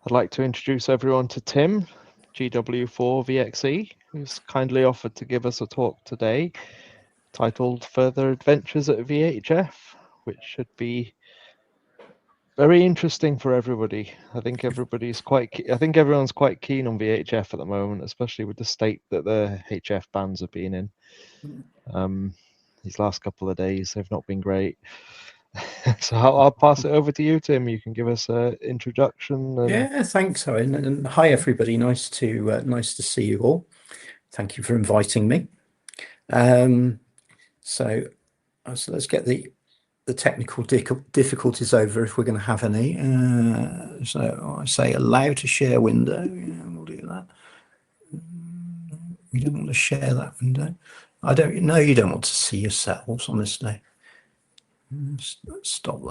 I'd like to introduce everyone to Tim, GW4VXE, who's kindly offered to give us a talk today titled Further Adventures at VHF, which should be very interesting for everybody. I think everyone's quite keen on VHF at the moment, especially with the state that the HF bands have been in. These last couple of days, they've not been great. So I'll pass it over to you, Tim. You can give us an introduction. Yeah, thanks, Owen, and hi everybody. Nice to see you all. Thank you for inviting me. So let's get the technical difficulties over if we're going to have any. So I say allow to share window. Yeah, we'll do that. We don't want to share that window. I don't know. You don't want to see yourselves, honestly. Let's stop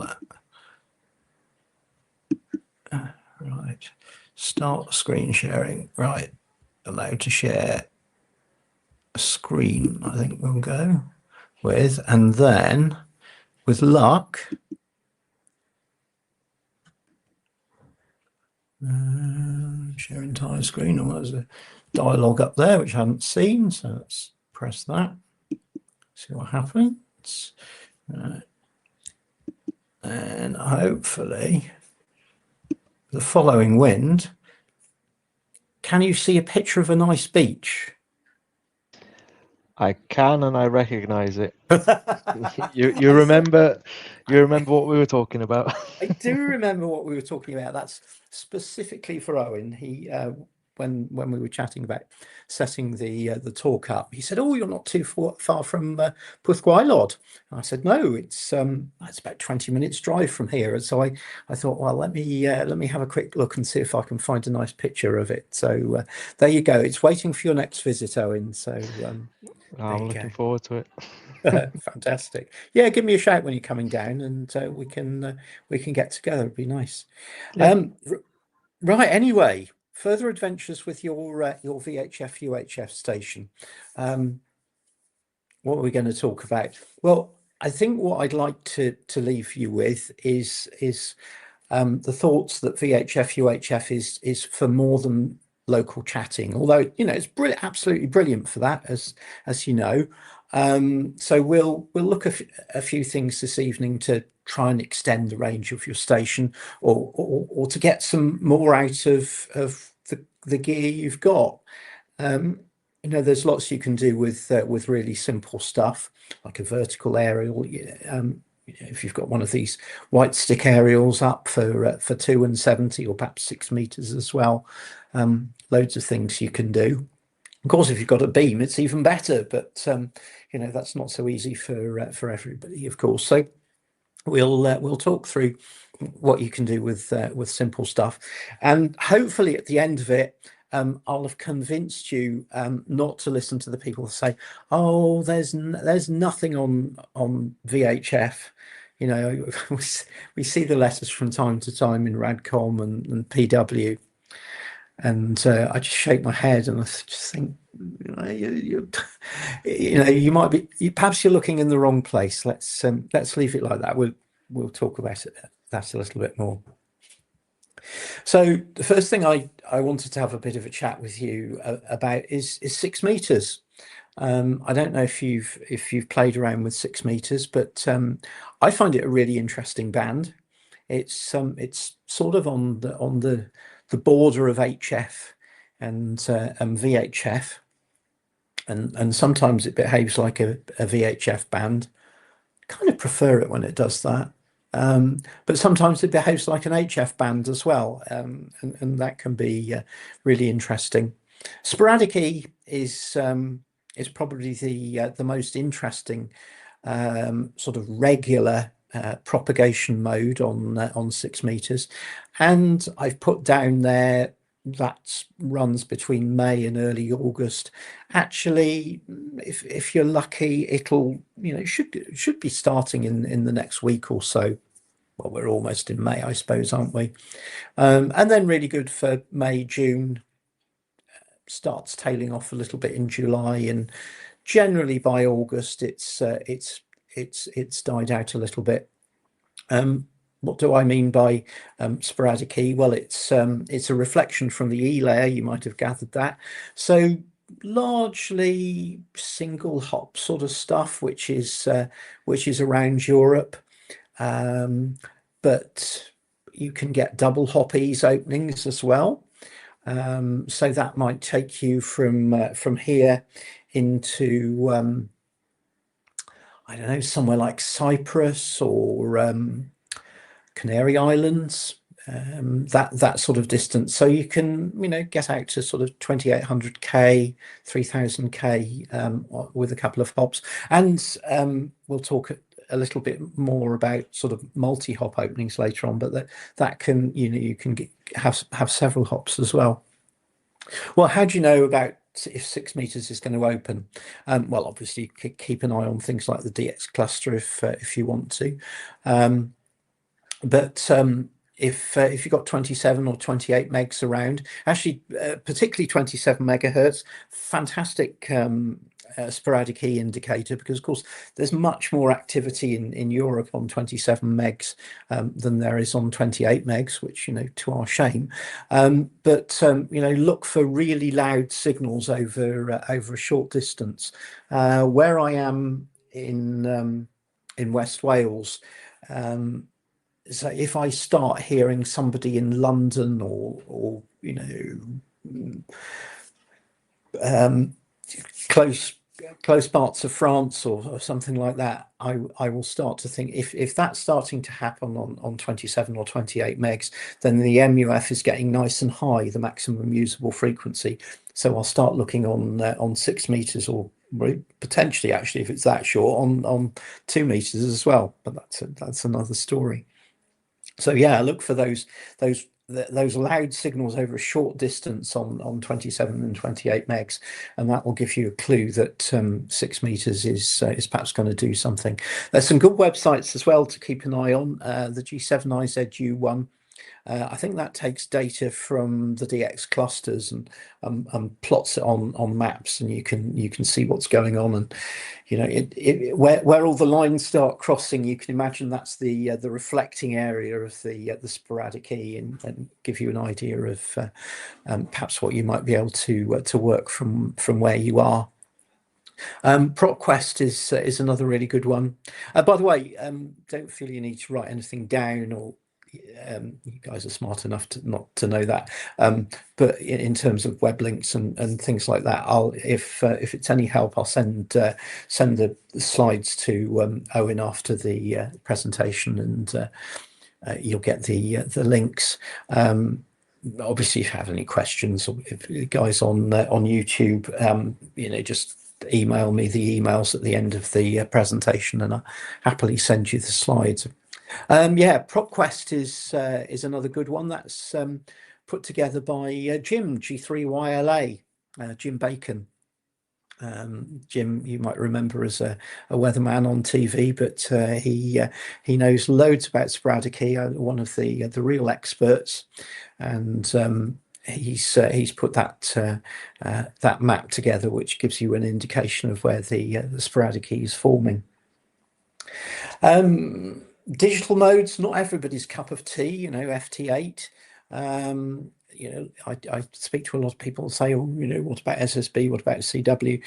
that. Right. Start screen sharing. Right. Allow to share a screen, I think we'll go with. And then, with luck, share entire screen. Oh, there's a dialogue up there, which I haven't seen. So let's press that. See what happens. And hopefully, the following wind. Can you see a picture of a nice beach? I can, and I recognise it. you remember what we were talking about? I do remember what we were talking about. That's specifically for Owen. He when we were chatting about setting the talk up, he said, "Oh, you're not too far from Pwllgwaelod." And I said, "No, it's about 20 minutes drive from here." And so I thought, well, let me have a quick look and see if I can find a nice picture of it. So there you go. It's waiting for your next visit, Owen. So I'm looking forward to it. Fantastic. Yeah, give me a shout when you're coming down, and we can get together. It'd be nice. Yeah. Right. Anyway, further adventures with your VHF UHF station. What are we going to talk about? Well, I think what I'd like to leave you with is the thoughts that VHF UHF is for more than local chatting, although it's absolutely brilliant for that, as you know. So we'll look at a few things this evening to try and extend the range of your station, or to get some more out of the gear you've got. There's lots you can do with really simple stuff like a vertical aerial. If you've got one of these white stick aerials up for 2 and 70, or perhaps 6 meters as well, loads of things you can do. Of course, if you've got a beam, it's even better, but that's not so easy for everybody, of course. So we'll talk through what you can do with simple stuff, and hopefully at the end of it, I'll have convinced you not to listen to the people who say, "Oh, there's nothing on VHF." We see the letters from time to time in RadCom and PW, and I just shake my head and I just think, you might be, perhaps you're looking in the wrong place. Let's leave it like that. We'll talk about that a little bit more. So the first thing I wanted to have a bit of a chat with you about is 6 meters. I don't know if you've played around with 6 meters, but I find it a really interesting band. It's sort of on the border of HF and VHF, and sometimes it behaves like a VHF band. Kind of prefer it when it does that. But sometimes it behaves like an HF band as well, and that can be really interesting. Sporadic E is probably the most interesting sort of regular propagation mode on 6 meters, and I've put down there that runs between May and early August. Actually, if you're lucky, it'll should be starting in the next week or so. Well, we're almost in May, I suppose, aren't we? And then really good for May, June. Starts tailing off a little bit in July, and generally by August it's died out a little bit. What do I mean by sporadic E? Well, it's a reflection from the E layer. You might have gathered that. So largely single hop sort of stuff, which is around Europe, but you can get double hop E's openings as well. So that might take you from here into I don't know, somewhere like Cyprus or Canary Islands, that sort of distance. So you can, get out to sort of 2800K, 3000K with a couple of hops. And we'll talk a little bit more about sort of multi-hop openings later on, but that can, you can have several hops as well. Well, how do you know about if 6 meters is going to open? Well, obviously keep an eye on things like the DX cluster if you want to. But if you've got 27 or 28 megs around, actually particularly 27 megahertz, fantastic sporadic E indicator, because of course there's much more activity in Europe on 27 megs than there is on 28 megs, which, to our shame. But look for really loud signals over a short distance. Where I am in West Wales, so if I start hearing somebody in London or close parts of France or something like that, I will start to think, if that's starting to happen on 27 or 28 megs, then the MUF is getting nice and high, the maximum usable frequency. So I'll start looking on 6 meters, or potentially, actually, if it's that short, on 2 meters as well. But that's another story. So yeah, look for those loud signals over a short distance on 27 and 28 megs, and that will give you a clue that 6 meters is perhaps going to do something. There's some good websites as well to keep an eye on. The G7IZU one, I think that takes data from the DX clusters and plots it on maps, and you can see what's going on. And where all the lines start crossing, you can imagine that's the reflecting area of the sporadic E, and give you an idea of perhaps what you might be able to work from where you are. PropQuest is another really good one. By the way, don't feel you need to write anything down, or you guys are smart enough to not to know that, but in terms of web links and things like that, if it's any help, I'll send the slides to Owen after the presentation, and you'll get the links. Obviously, if you have any questions, or if you guys on YouTube, just email me the emails at the end of the presentation, and I'll happily send you the slides. PropQuest is another good one. That's put together by Jim, G3YLA, Jim Bacon. Jim, you might remember as a weatherman on TV, but he knows loads about sporadic E, one of the real experts, and he's put that map together, which gives you an indication of where the sporadic E is forming. Digital modes, not everybody's cup of tea, FT8. I speak to a lot of people and say, what about SSB? What about CW?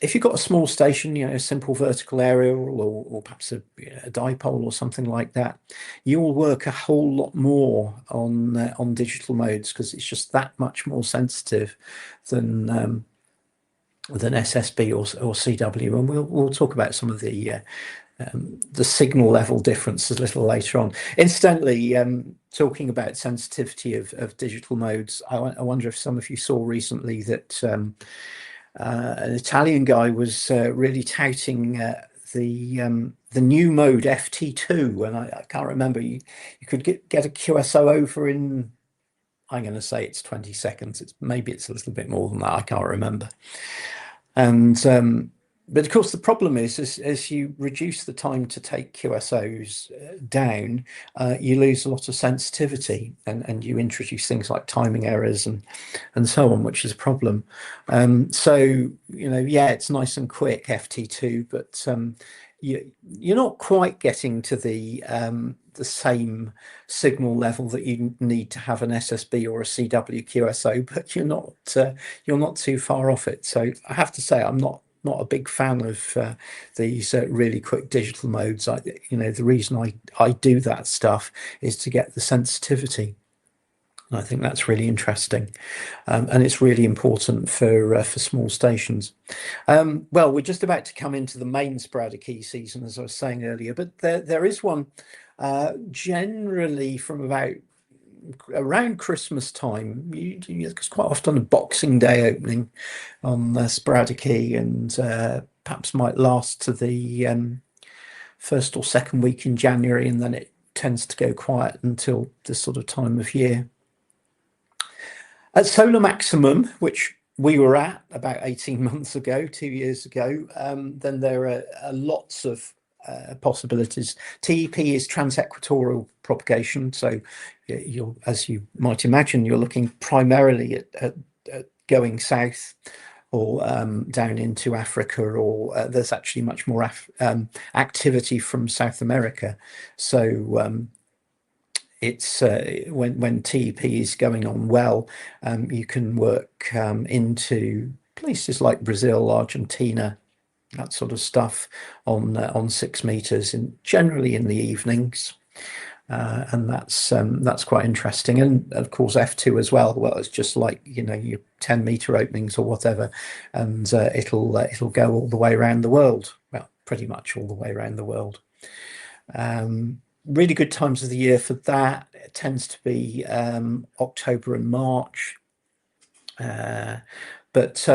If you've got a small station, a simple vertical aerial, or perhaps a dipole or something like that, you will work a whole lot more on digital modes, because it's just that much more sensitive than SSB or CW. And we'll talk about some of the signal level differences a little later on. Incidentally, talking about sensitivity of digital modes, I wonder if some of you saw recently that an Italian guy was really touting the new mode FT2, and I can't remember. You could get a QSO over in, I'm going to say it's 20 seconds. Maybe it's a little bit more than that. I can't remember. And but of course, the problem is as you reduce the time to take QSOs down, you lose a lot of sensitivity, and you introduce things like timing errors and so on, which is a problem. So it's nice and quick, FT2, but you're not quite getting to the same signal level that you need to have an SSB or a CW QSO, but you're not too far off it. So I have to say, I'm not a big fan of these really quick digital modes. The reason I do that stuff is to get the sensitivity. I think that's really interesting, and it's really important for small stations. Well, we're just about to come into the main sporadic E season, as I was saying earlier, but there is one generally from about around Christmas time. It's quite often a Boxing Day opening on sporadic E, and perhaps might last to the first or second week in January, and then it tends to go quiet until this sort of time of year. At Solar Maximum, which we were at about 18 months ago, 2 years ago, then there are lots of possibilities. TEP is transequatorial propagation, so as you might imagine, you're looking primarily at going south or down into Africa, or there's actually much more activity from South America. So it's when TEP is going on well, you can work into places like Brazil, Argentina, that sort of stuff on 6 meters, and generally in the evenings, and that's quite interesting. And of course F2 as well. Well, it's just like your 10-meter openings or whatever, and it'll go all the way around the world. Well, pretty much all the way around the world. Really good times of the year for that. It tends to be October and March, but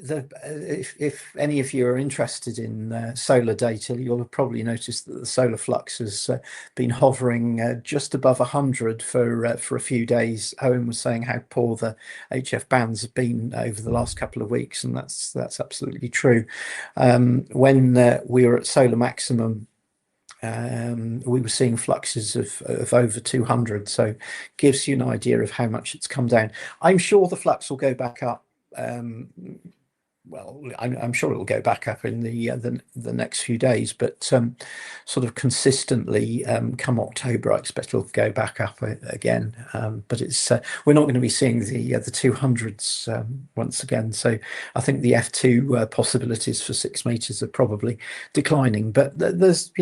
if any of you are interested in solar data, you'll have probably noticed that the solar flux has been hovering just above 100 for a few days. Owen was saying how poor the HF bands have been over the last couple of weeks, and that's absolutely true. When we were at Solar Maximum, we were seeing fluxes of over 200, so gives you an idea of how much it's come down. I'm sure the flux will go back up. Well, I'm sure it will go back up in the next few days, but sort of consistently come October, I expect it'll go back up again. But it's we're not going to be seeing the 200s once again. So I think the F2 possibilities for 6 meters are probably declining. But there's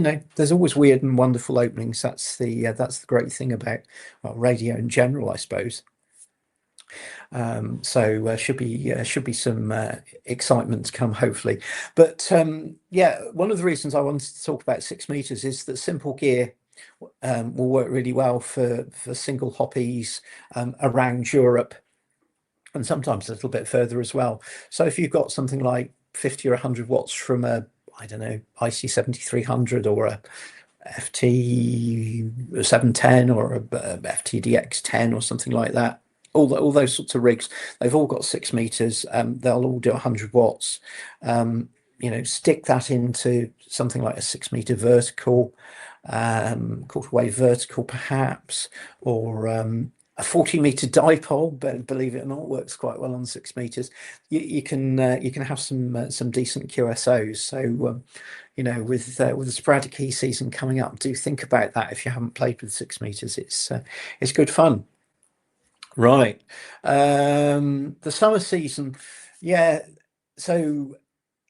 always weird and wonderful openings. That's the great thing about radio in general, I suppose. So should be some excitement to come, hopefully. But yeah, one of the reasons I wanted to talk about 6 meters is that simple gear will work really well for single hoppies around Europe, and sometimes a little bit further as well. So if you've got something like 50 or 100 watts from a, I don't know, IC 7300 or a FT 710 or a FTDX 10 or something like that, all those sorts of rigs, they've all got 6 meters. They'll all do 100 watts. Stick that into something like a 6 meter vertical, quarter wave vertical perhaps, or a 40 meter dipole, but believe it or not, works quite well on 6 meters. You can have some decent QSOs. So with the sporadic E season coming up, do think about that. If you haven't played with 6 meters, it's good fun. Right. The summer season, yeah. So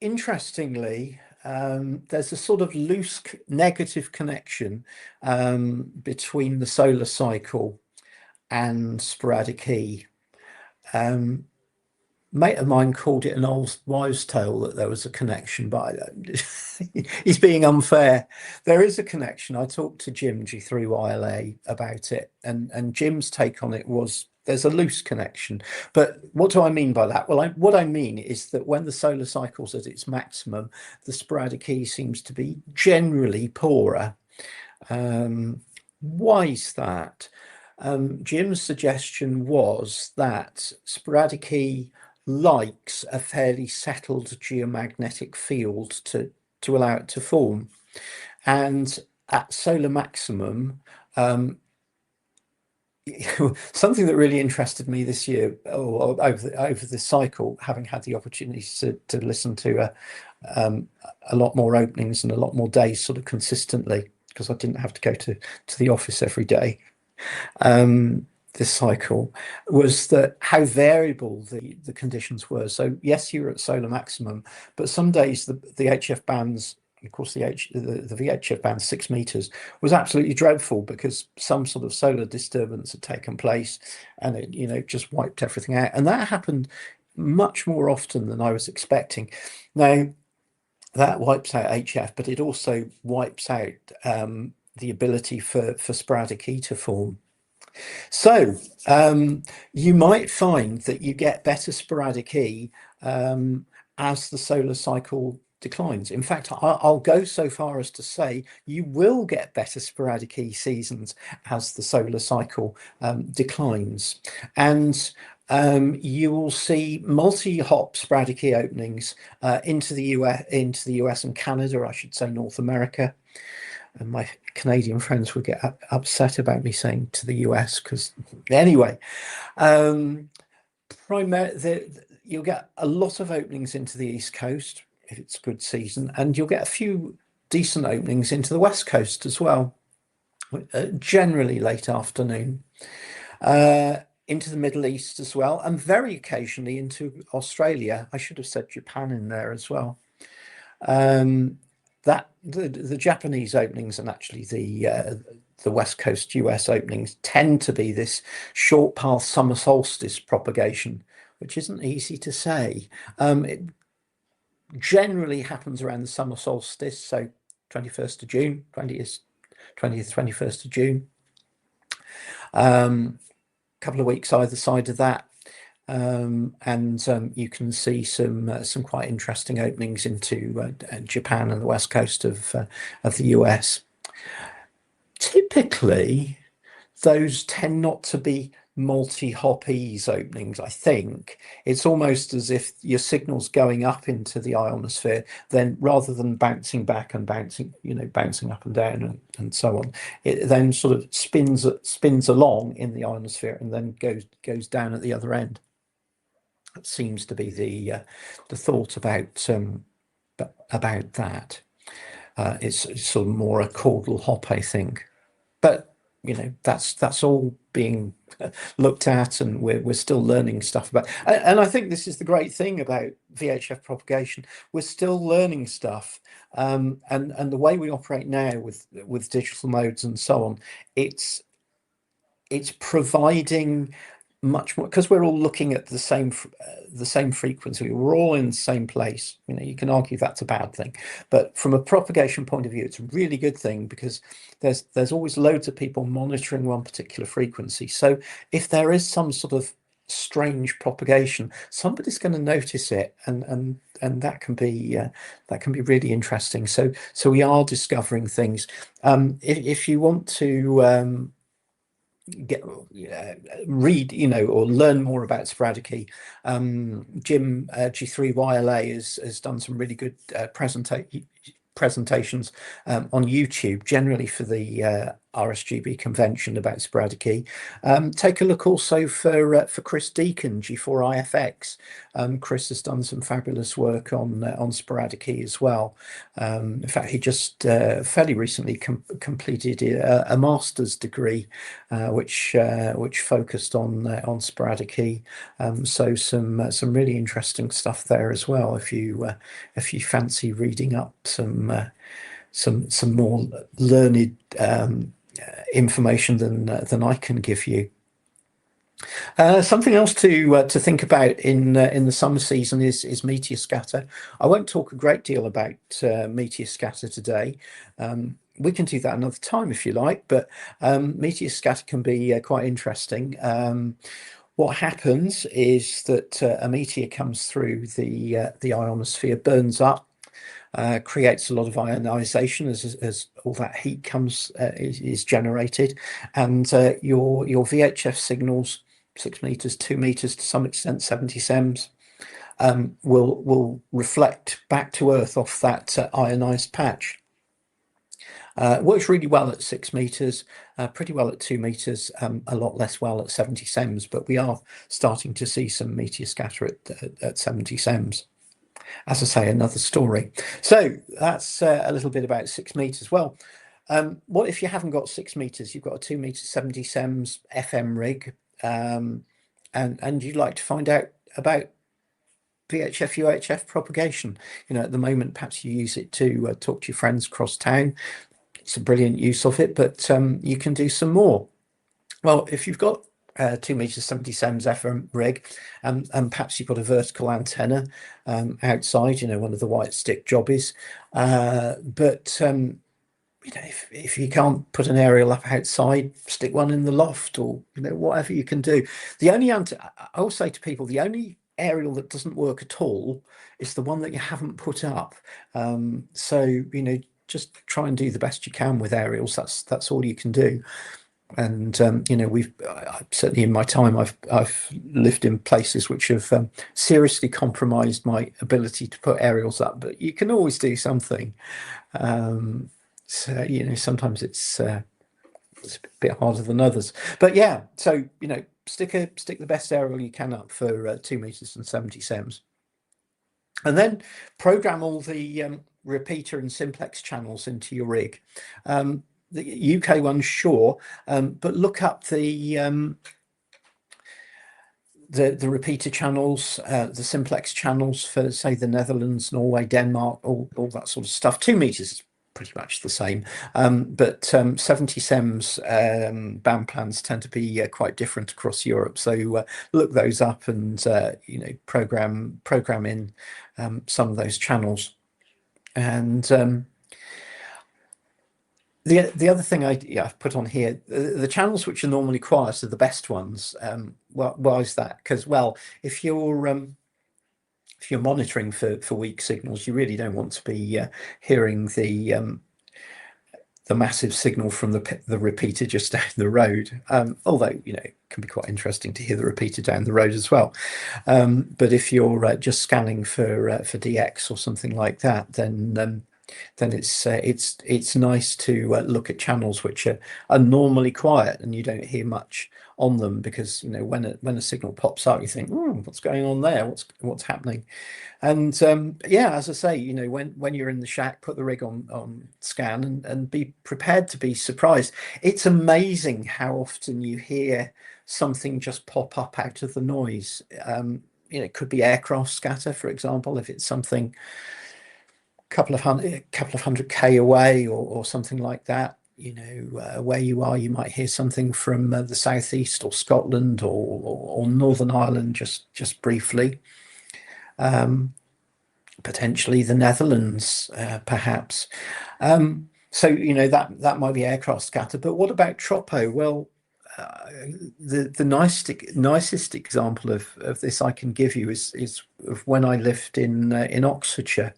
interestingly, there's a sort of loose negative connection between the solar cycle and sporadic E. Mate of mine called it an old wives' tale that there was a connection, but he's being unfair. There is a connection. I talked to Jim G3YLA about it, and Jim's take on it was there's a loose connection. But what do I mean by that? Well, what I mean is that when the solar cycle's at its maximum, the sporadic E seems to be generally poorer. Why is that? Jim's suggestion was that sporadic E likes a fairly settled geomagnetic field to allow it to form, and at solar maximum something that really interested me this year, or over the cycle, having had the opportunity to listen to a lot more openings and a lot more days sort of consistently, because I didn't have to go to the office every day. This cycle was that how variable the conditions were. So yes, you were at solar maximum, but some days the HF bands, of course, the VHF band 6 meters was absolutely dreadful because some sort of solar disturbance had taken place, and it just wiped everything out. And that happened much more often than I was expecting. Now that wipes out HF, but it also wipes out the ability for sporadic E to form. So you might find that you get better sporadic E as the solar cycle declines. In fact, I'll go so far as to say you will get better sporadic E seasons as the solar cycle declines. And you will see multi-hop sporadic E openings into the US and Canada, I should say North America. And my Canadian friends would get upset about me saying to the US, because anyway, you'll get a lot of openings into the East Coast if it's a good season, and you'll get a few decent openings into the West Coast as well, generally late afternoon, into the Middle East as well, and very occasionally into Australia. I should have said Japan in there as well. That the Japanese openings and actually the West Coast US openings tend to be this short path summer solstice propagation, which isn't easy to say. It generally happens around the summer solstice, so 21st of June, 20th, 21st of June. Couple of weeks either side of that. And you can see some quite interesting openings into Japan and the west coast of the US. Typically, those tend not to be multi-hop E's openings. I think it's almost as if your signal's going up into the ionosphere, then rather than bouncing back and bouncing up and down and so on, it then sort of spins along in the ionosphere and then goes down at the other end. That seems to be the thought about that. It's sort of more a caudal hop, I think, but that's all being looked at, and we're still learning stuff about. And I think this is the great thing about VHF propagation. We're still learning stuff, and the way we operate now with digital modes and so on, it's providing much more, because we're all looking at the same frequency. We're all in the same place. You can argue that's a bad thing, but from a propagation point of view, it's a really good thing, because there's always loads of people monitoring one particular frequency. So if there is some sort of strange propagation, somebody's going to notice it, and that can be really interesting. So we are discovering things. If you want to read or learn more about sporadic E, Jim G3YLA has done some really good presentations on YouTube, generally for the RSGB convention about sporadic E. Take a look also for Chris Deacon, G4IFX. Chris has done some fabulous work on sporadic E as well. In fact, he just fairly recently completed a master's degree, which focused on sporadic E. So some really interesting stuff there as well. If you fancy reading up some more learned information than I can give you. Something else to think about in the summer season is meteor scatter. I won't talk a great deal about meteor scatter today. We can do that another time if you like, but meteor scatter can be quite interesting. What happens is that a meteor comes through the ionosphere, burns up, creates a lot of ionization as all that heat is generated, and your VHF signals, 6 meters, 2 meters, to some extent 70 sems, will reflect back to Earth off that ionized patch. Works really well at 6 meters, pretty well at 2 meters, a lot less well at 70 sems, but we are starting to see some meteor scatter at 70 sems. As I say, another story. So that's a little bit about 6 meters. Well, what if you haven't got 6 meters? You've got a 2 meter 70 sems FM rig, and you'd like to find out about VHF UHF propagation. At the moment, perhaps you use it to talk to your friends across town. It's a brilliant use of it, but you can do some more. Well, if you've got 2 meters 70 sems FM rig, and perhaps you've got a vertical antenna outside, one of the white stick jobbies, but if you can't put an aerial up outside, stick one in the loft, or whatever you can do. I will say to people, the only aerial that doesn't work at all is the one that you haven't put up. So just try and do the best you can with aerials. That's all you can do. And certainly in my time I've lived in places which have seriously compromised my ability to put aerials up, but you can always do something. So sometimes it's a bit harder than others, but yeah. So stick the best aerial you can up for 2 meters and 70 sems, and then program all the repeater and simplex channels into your rig. The UK ones, sure, but look up the repeater channels, the simplex channels for, say, the Netherlands, Norway, Denmark, all that sort of stuff. 2 meters is pretty much the same, but 70 sems band plans tend to be quite different across Europe. So look those up and program in some of those channels. And the other thing I've put on here, the channels which are normally quiet are the best ones. Why is that? Because, well, if you're monitoring for weak signals, you really don't want to be hearing the massive signal from the repeater just down the road. Although it can be quite interesting to hear the repeater down the road as well. But if you're just scanning for DX or something like that, then it's nice to look at channels which are normally quiet and you don't hear much on them, because when a signal pops up, you think, what's going on there? What's happening? And yeah, as I say, when you're in the shack, put the rig on scan and be prepared to be surprised. It's amazing how often you hear something just pop up out of the noise. It could be aircraft scatter, for example, if it's something couple of hundred K away or something like that. Where you are, you might hear something from the southeast or Scotland or Northern Ireland just briefly. Potentially the Netherlands, perhaps. So that might be aircraft scatter. But what about tropo? Well, the nicest example of this I can give you is of when I lived in Oxfordshire,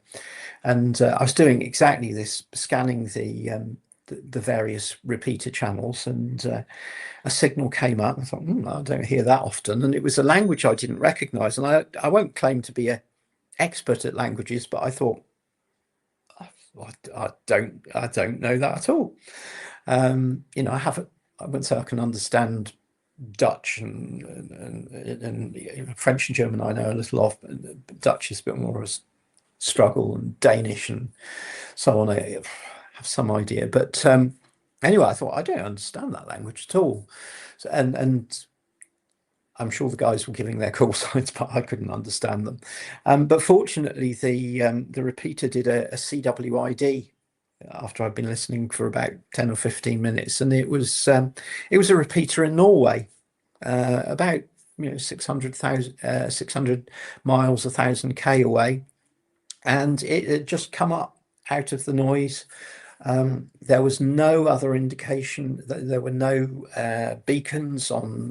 and I was doing exactly this, scanning the various repeater channels, and a signal came up. I thought, I don't hear that often, and it was a language I didn't recognise. And I won't claim to be an expert at languages, but I thought, I don't know that at all. I wouldn't say I can understand Dutch and French and German I know a little of, but Dutch is a bit more of a struggle, and Danish and so on I have some idea. But anyway, I thought, I don't understand that language at all. So, and I'm sure the guys were giving their call signs, but I couldn't understand them. But fortunately, the repeater did a CWID after I'd been listening for about 10 or 15 minutes, and it was a repeater in Norway, about 600 miles, 1,000 K away, and it had just come up out of the noise. There was no other indication that there were no beacons on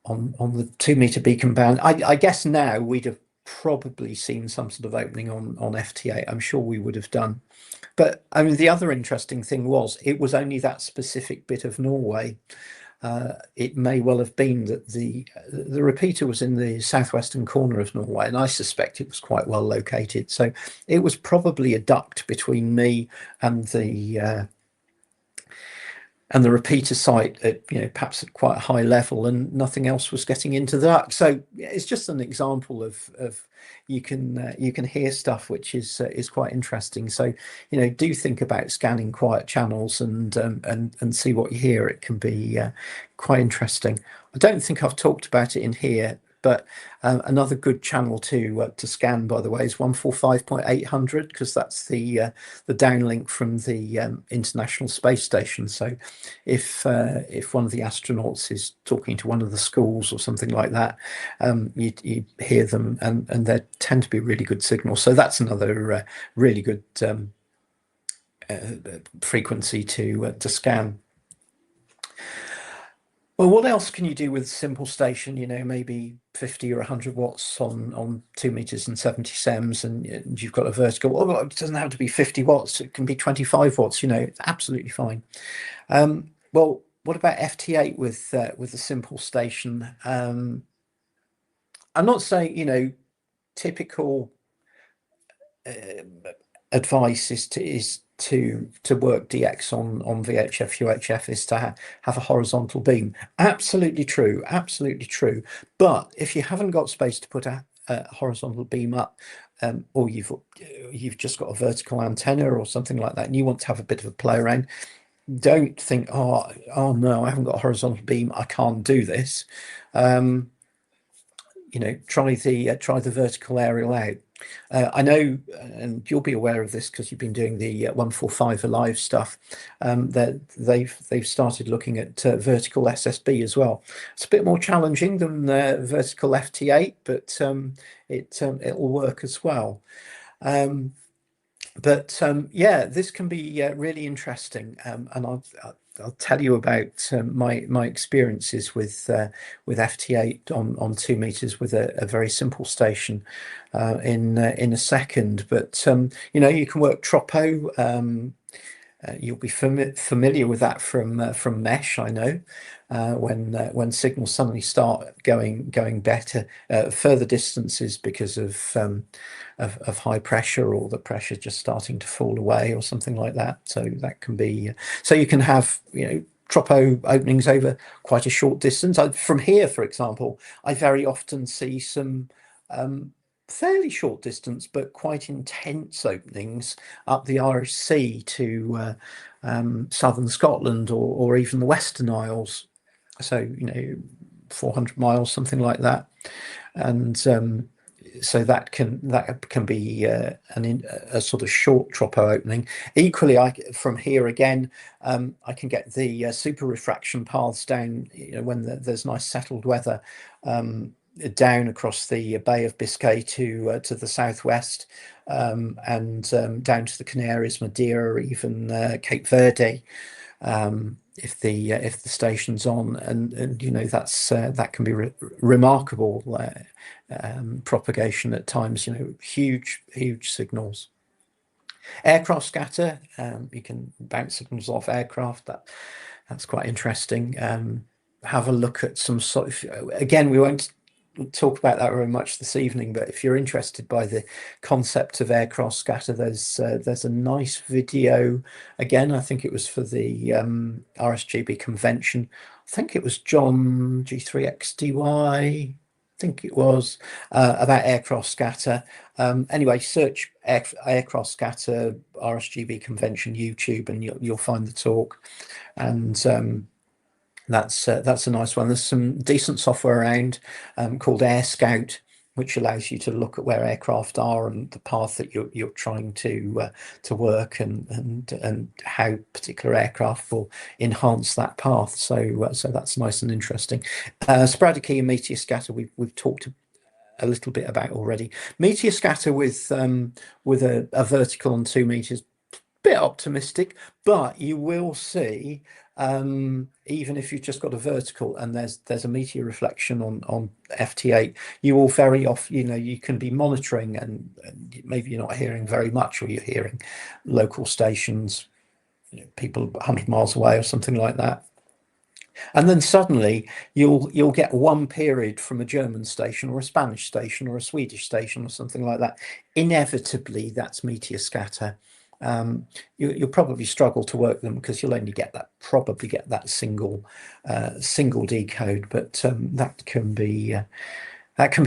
the 2 meter beacon band. I guess now we'd have probably seen some sort of opening on FT8. I'm sure we would have done. But I mean, the other interesting thing was it was only that specific bit of Norway. it may well have been that the repeater was in the southwestern corner of Norway, and I suspect it was quite well located. So it was probably a duct between me and the repeater site at, perhaps at quite a high level, and nothing else was getting into the duct. So it's just an example of you can hear stuff which is quite interesting. So do think about scanning quiet channels and see what you hear. It can be quite interesting. I don't think I've talked about it in here, but another good channel to scan, by the way, is 145.800, because that's the downlink from the International Space Station. So if one of the astronauts is talking to one of the schools or something like that, you hear them, and they tend to be really good signals. So that's another really good frequency to scan. Well, what else can you do with a simple station? Maybe 50 or 100 watts on 2 meters and 70 sems, and you've got a vertical. Well, it doesn't have to be 50 watts. It can be 25 watts. It's absolutely fine. Well, what about FT8 with a simple station? I'm not saying typical advice is to work DX on VHF UHF is to have a horizontal beam. Absolutely true, absolutely true. But if you haven't got space to put a horizontal beam up, or you've just got a vertical antenna or something like that, and you want to have a bit of a play around, don't think, oh no, I haven't got a horizontal beam, I can't do this. Try the vertical aerial out. I know, and you'll be aware of this because you've been doing the 145 Alive stuff, that they've started looking at vertical SSB as well. It's a bit more challenging than vertical FT8, but it'll work as well. Yeah, this can be really interesting, and I'll tell you about my experiences with FT8 on 2 meters with a very simple station in a second. But you can work tropo. You'll be familiar with that from mesh, I know. When signals suddenly start going better further distances because of high pressure, or the pressure just starting to fall away or something like that. So that can be, so you can have tropo openings over quite a short distance. From here, for example, I very often see some fairly short distance but quite intense openings up the Irish Sea to southern Scotland, or even the Western Isles. So 400 miles, something like that. And so that can be a sort of short tropo opening. Equally, from here again, I can get the super refraction paths down when there's nice settled weather, down across the Bay of Biscay to the southwest, and down to the Canaries, Madeira, or even Cape Verde, if the station's on, and that's that can be remarkable propagation at times. Huge signals. Aircraft scatter, you can bounce signals off aircraft. That's quite interesting. Have a look at some sort of, again, we won't talk about that very much this evening, but if you're interested by the concept of aircraft scatter, there's a nice video. Again, I think it was for the RSGB convention. I think it was John G3XDY, I think it was, about aircraft scatter. Anyway, search aircraft scatter RSGB convention YouTube, and you'll find the talk. And that's a nice one. There's some decent software around called Air Scout, which allows you to look at where aircraft are and the path that you're trying to work, and how particular aircraft will enhance that path. So that's nice and interesting. Sporadic and meteor scatter we've talked a little bit about already. Meteor scatter with a vertical on 2 meters, bit optimistic, but you will see, even if you've just got a vertical and there's a meteor reflection on FT8, you will very often, you can be monitoring, and maybe you're not hearing very much, or you're hearing local stations, people 100 miles away or something like that. And then suddenly you'll get one period from a German station or a Spanish station or a Swedish station or something like that. Inevitably, that's meteor scatter. You'll probably struggle to work them because you'll only get that single decode, but that can be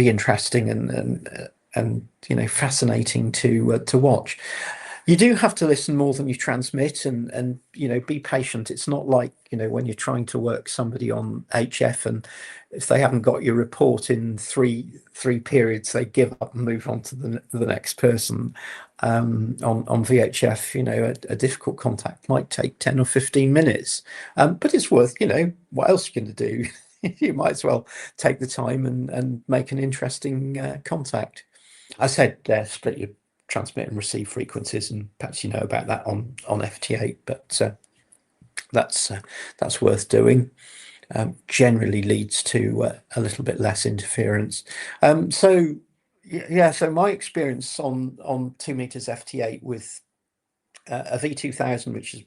interesting and fascinating to watch. You do have to listen more than you transmit, and be patient. It's not like when you're trying to work somebody on HF, and if they haven't got your report in three periods, they give up and move on to the next person. On VHF, a difficult contact might take 10 or 15 minutes, but it's worth. What else are you going to do? You might as well take the time and make an interesting contact. I said split your transmit and receive frequencies, and perhaps about that on FT8, but that's worth doing. Generally leads to a little bit less interference. So my experience on 2 meters FT8 with a V2000, which is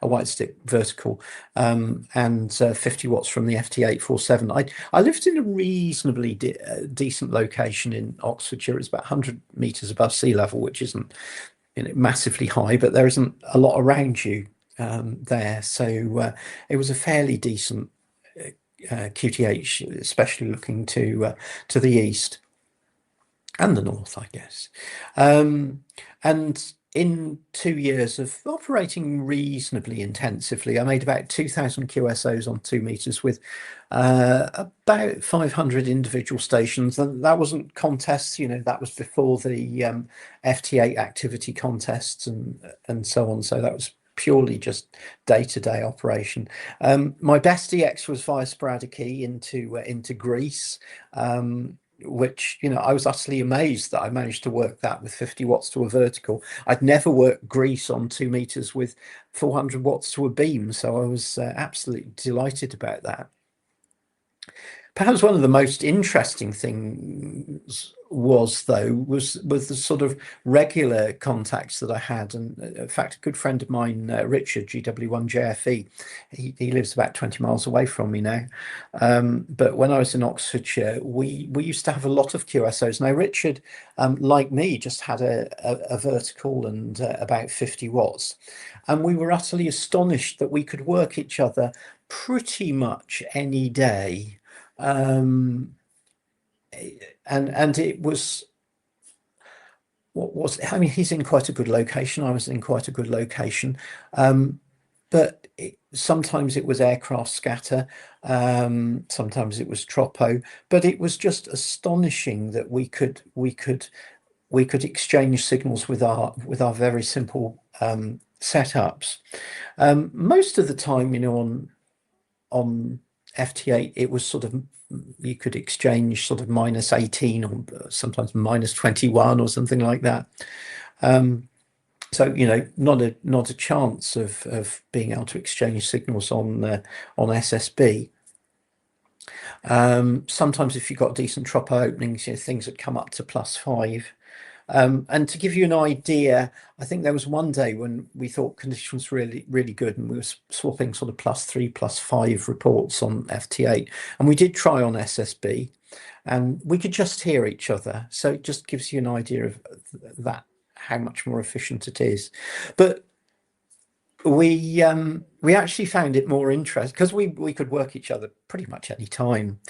a white stick vertical, and 50 watts from the FT847. I lived in a reasonably decent location in Oxfordshire. It's about 100 meters above sea level, which isn't massively high, but there isn't a lot around you there. So it was a fairly decent QTH, especially looking to the east and the north, I guess. And in 2 years of operating reasonably intensively, I made about 2,000 QSOs on 2 meters with about 500 individual stations. And that wasn't contests, that was before the FT8 activity contests and so on. So that was purely just day-to-day operation. My best EX was via sporadic E into Greece. Which I was utterly amazed that I managed to work that with 50 watts to a vertical. I'd never worked Greece on 2 meters with 400 watts to a beam, so I was absolutely delighted about that. Perhaps one of the most interesting things was the sort of regular contacts that I had. And in fact, a good friend of mine, Richard, GW4VXE, he lives about 20 miles away from me now. But when I was in Oxfordshire, we used to have a lot of QSOs. Now, Richard, like me, just had a vertical and about 50 watts. And we were utterly astonished that we could work each other pretty much any day. And it was he's in quite a good location. I was in quite a good location, but sometimes it was aircraft scatter, sometimes it was tropo, but it was just astonishing that we could exchange signals with our very simple setups. Most of the time, on FT8, it was sort of, you could exchange sort of -18 or sometimes -21 or something like that. So not a chance of being able to exchange signals on SSB. Sometimes if you got decent tropo openings, things would come up to +5. And to give you an idea, I think there was one day when we thought conditions were really, really good, and we were swapping sort of +3, +5 reports on FT8. And we did try on SSB, and we could just hear each other. So it just gives you an idea of that, how much more efficient it is. But we actually found it more interesting because we could work each other pretty much any time.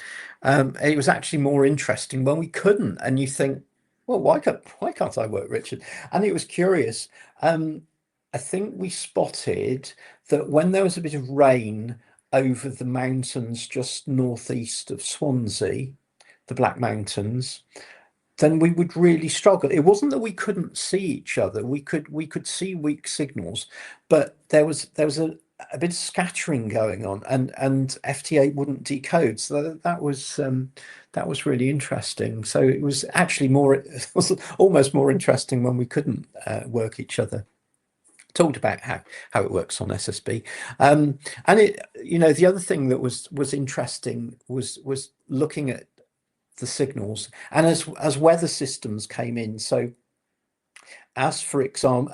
It was actually more interesting when we couldn't, and you think, well, why can't I work Richard? And it was curious. I think we spotted that when there was a bit of rain over the mountains just northeast of Swansea, the Black Mountains, then we would really struggle. It wasn't that we couldn't see each other. We could see weak signals, but there was a bit of scattering going on, and FT8 wouldn't decode. So that was really interesting. So it was actually it was almost more interesting when we couldn't work each other. Talked about how it works on SSB, and it the other thing that was interesting was looking at the signals, and as weather systems came in. So as for example,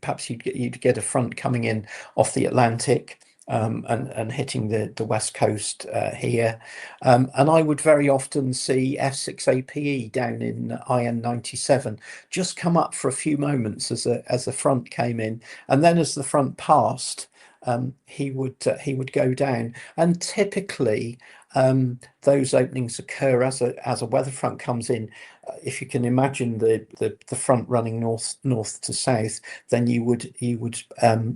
perhaps you'd get a front coming in off the Atlantic, and hitting the west coast here. And I would very often see F6APE down in IN97 just come up for a few moments as the front came in, and then as the front passed, he would go down. And typically those openings occur as a weather front comes in. If you can imagine the front running north to south, then you would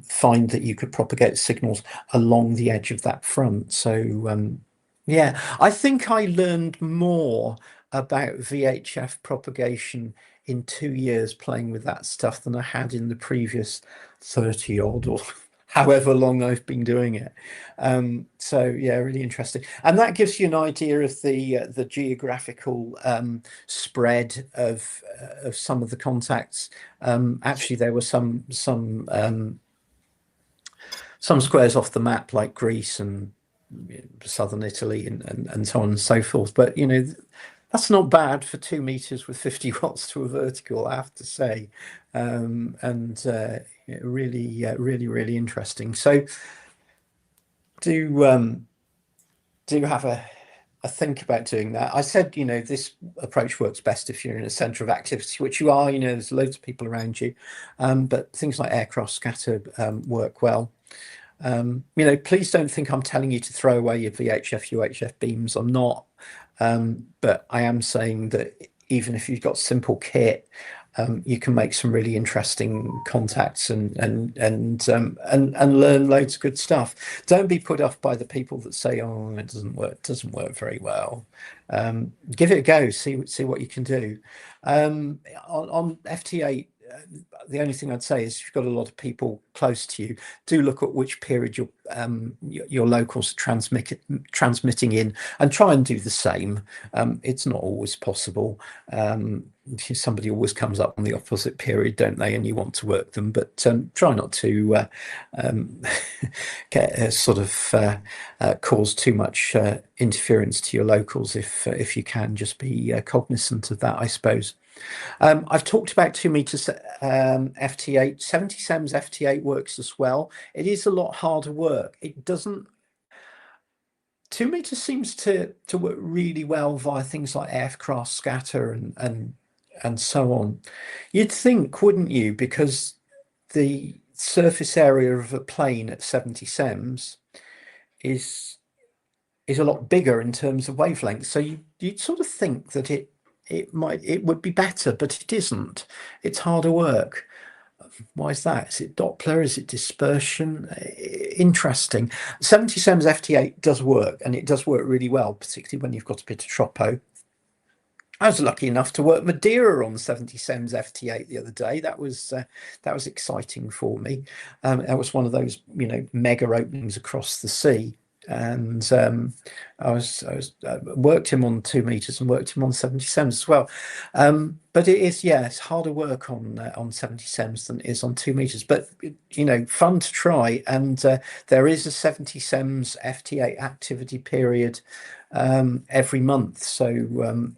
find that you could propagate signals along the edge of that front. So yeah, I think I learned more about VHF propagation in 2 years playing with that stuff than I had in the previous 30 odd or however long I've been doing it. So yeah, really interesting. And that gives you an idea of the geographical spread of some of the contacts. Actually, there were some squares off the map like Greece and southern Italy and so on and so forth. But you know, that's not bad for 2 meters with 50 watts to a vertical, I have to say. Really interesting. So do have a think about doing that. I said, you know, this approach works best if you're in a center of activity, which you are. You know, there's loads of people around you, but things like aircraft scatter work well. You know, please don't think I'm telling you to throw away your VHF, UHF beams. I'm not. But I am saying that even if you've got simple kit, you can make some really interesting contacts and learn loads of good stuff. Don't be put off by the people that say, "Oh, it doesn't work very well." Give it a go. See what you can do. On FT8. The only thing I'd say is if you've got a lot of people close to you, do look at which period your locals transmitting in, and try and do the same. It's not always possible. Somebody always comes up on the opposite period, don't they? And you want to work them, but try not to get sort of cause too much interference to your locals. If you can, just be cognizant of that, I suppose. I've talked about 2 meters FT8. 70 SEMS FT8 works as well. It is a lot harder work. It doesn't. 2 meters seems to work really well via things like aircraft scatter and so on. You'd think, wouldn't you? Because the surface area of a plane at 70 SEMS is a lot bigger in terms of wavelength. So you'd sort of think that it would be better, but it isn't. It's harder work. Why is that? Is it Doppler? Is it dispersion? Interesting. 70 SEMS FT8 does work, and it does work really well, particularly when you've got a bit of tropo. I was lucky enough to work Madeira on 70 SEMS FT8 the other day. That was exciting for me. That was one of those, you know, mega openings across the sea. And I worked him on 2 meters and worked him on 70 SEMS as well. But it is, yeah, it's harder work on 70 SEMS than it is on 2 meters. But you know, fun to try. And there is a 70 SEMS FT8 activity period every month, so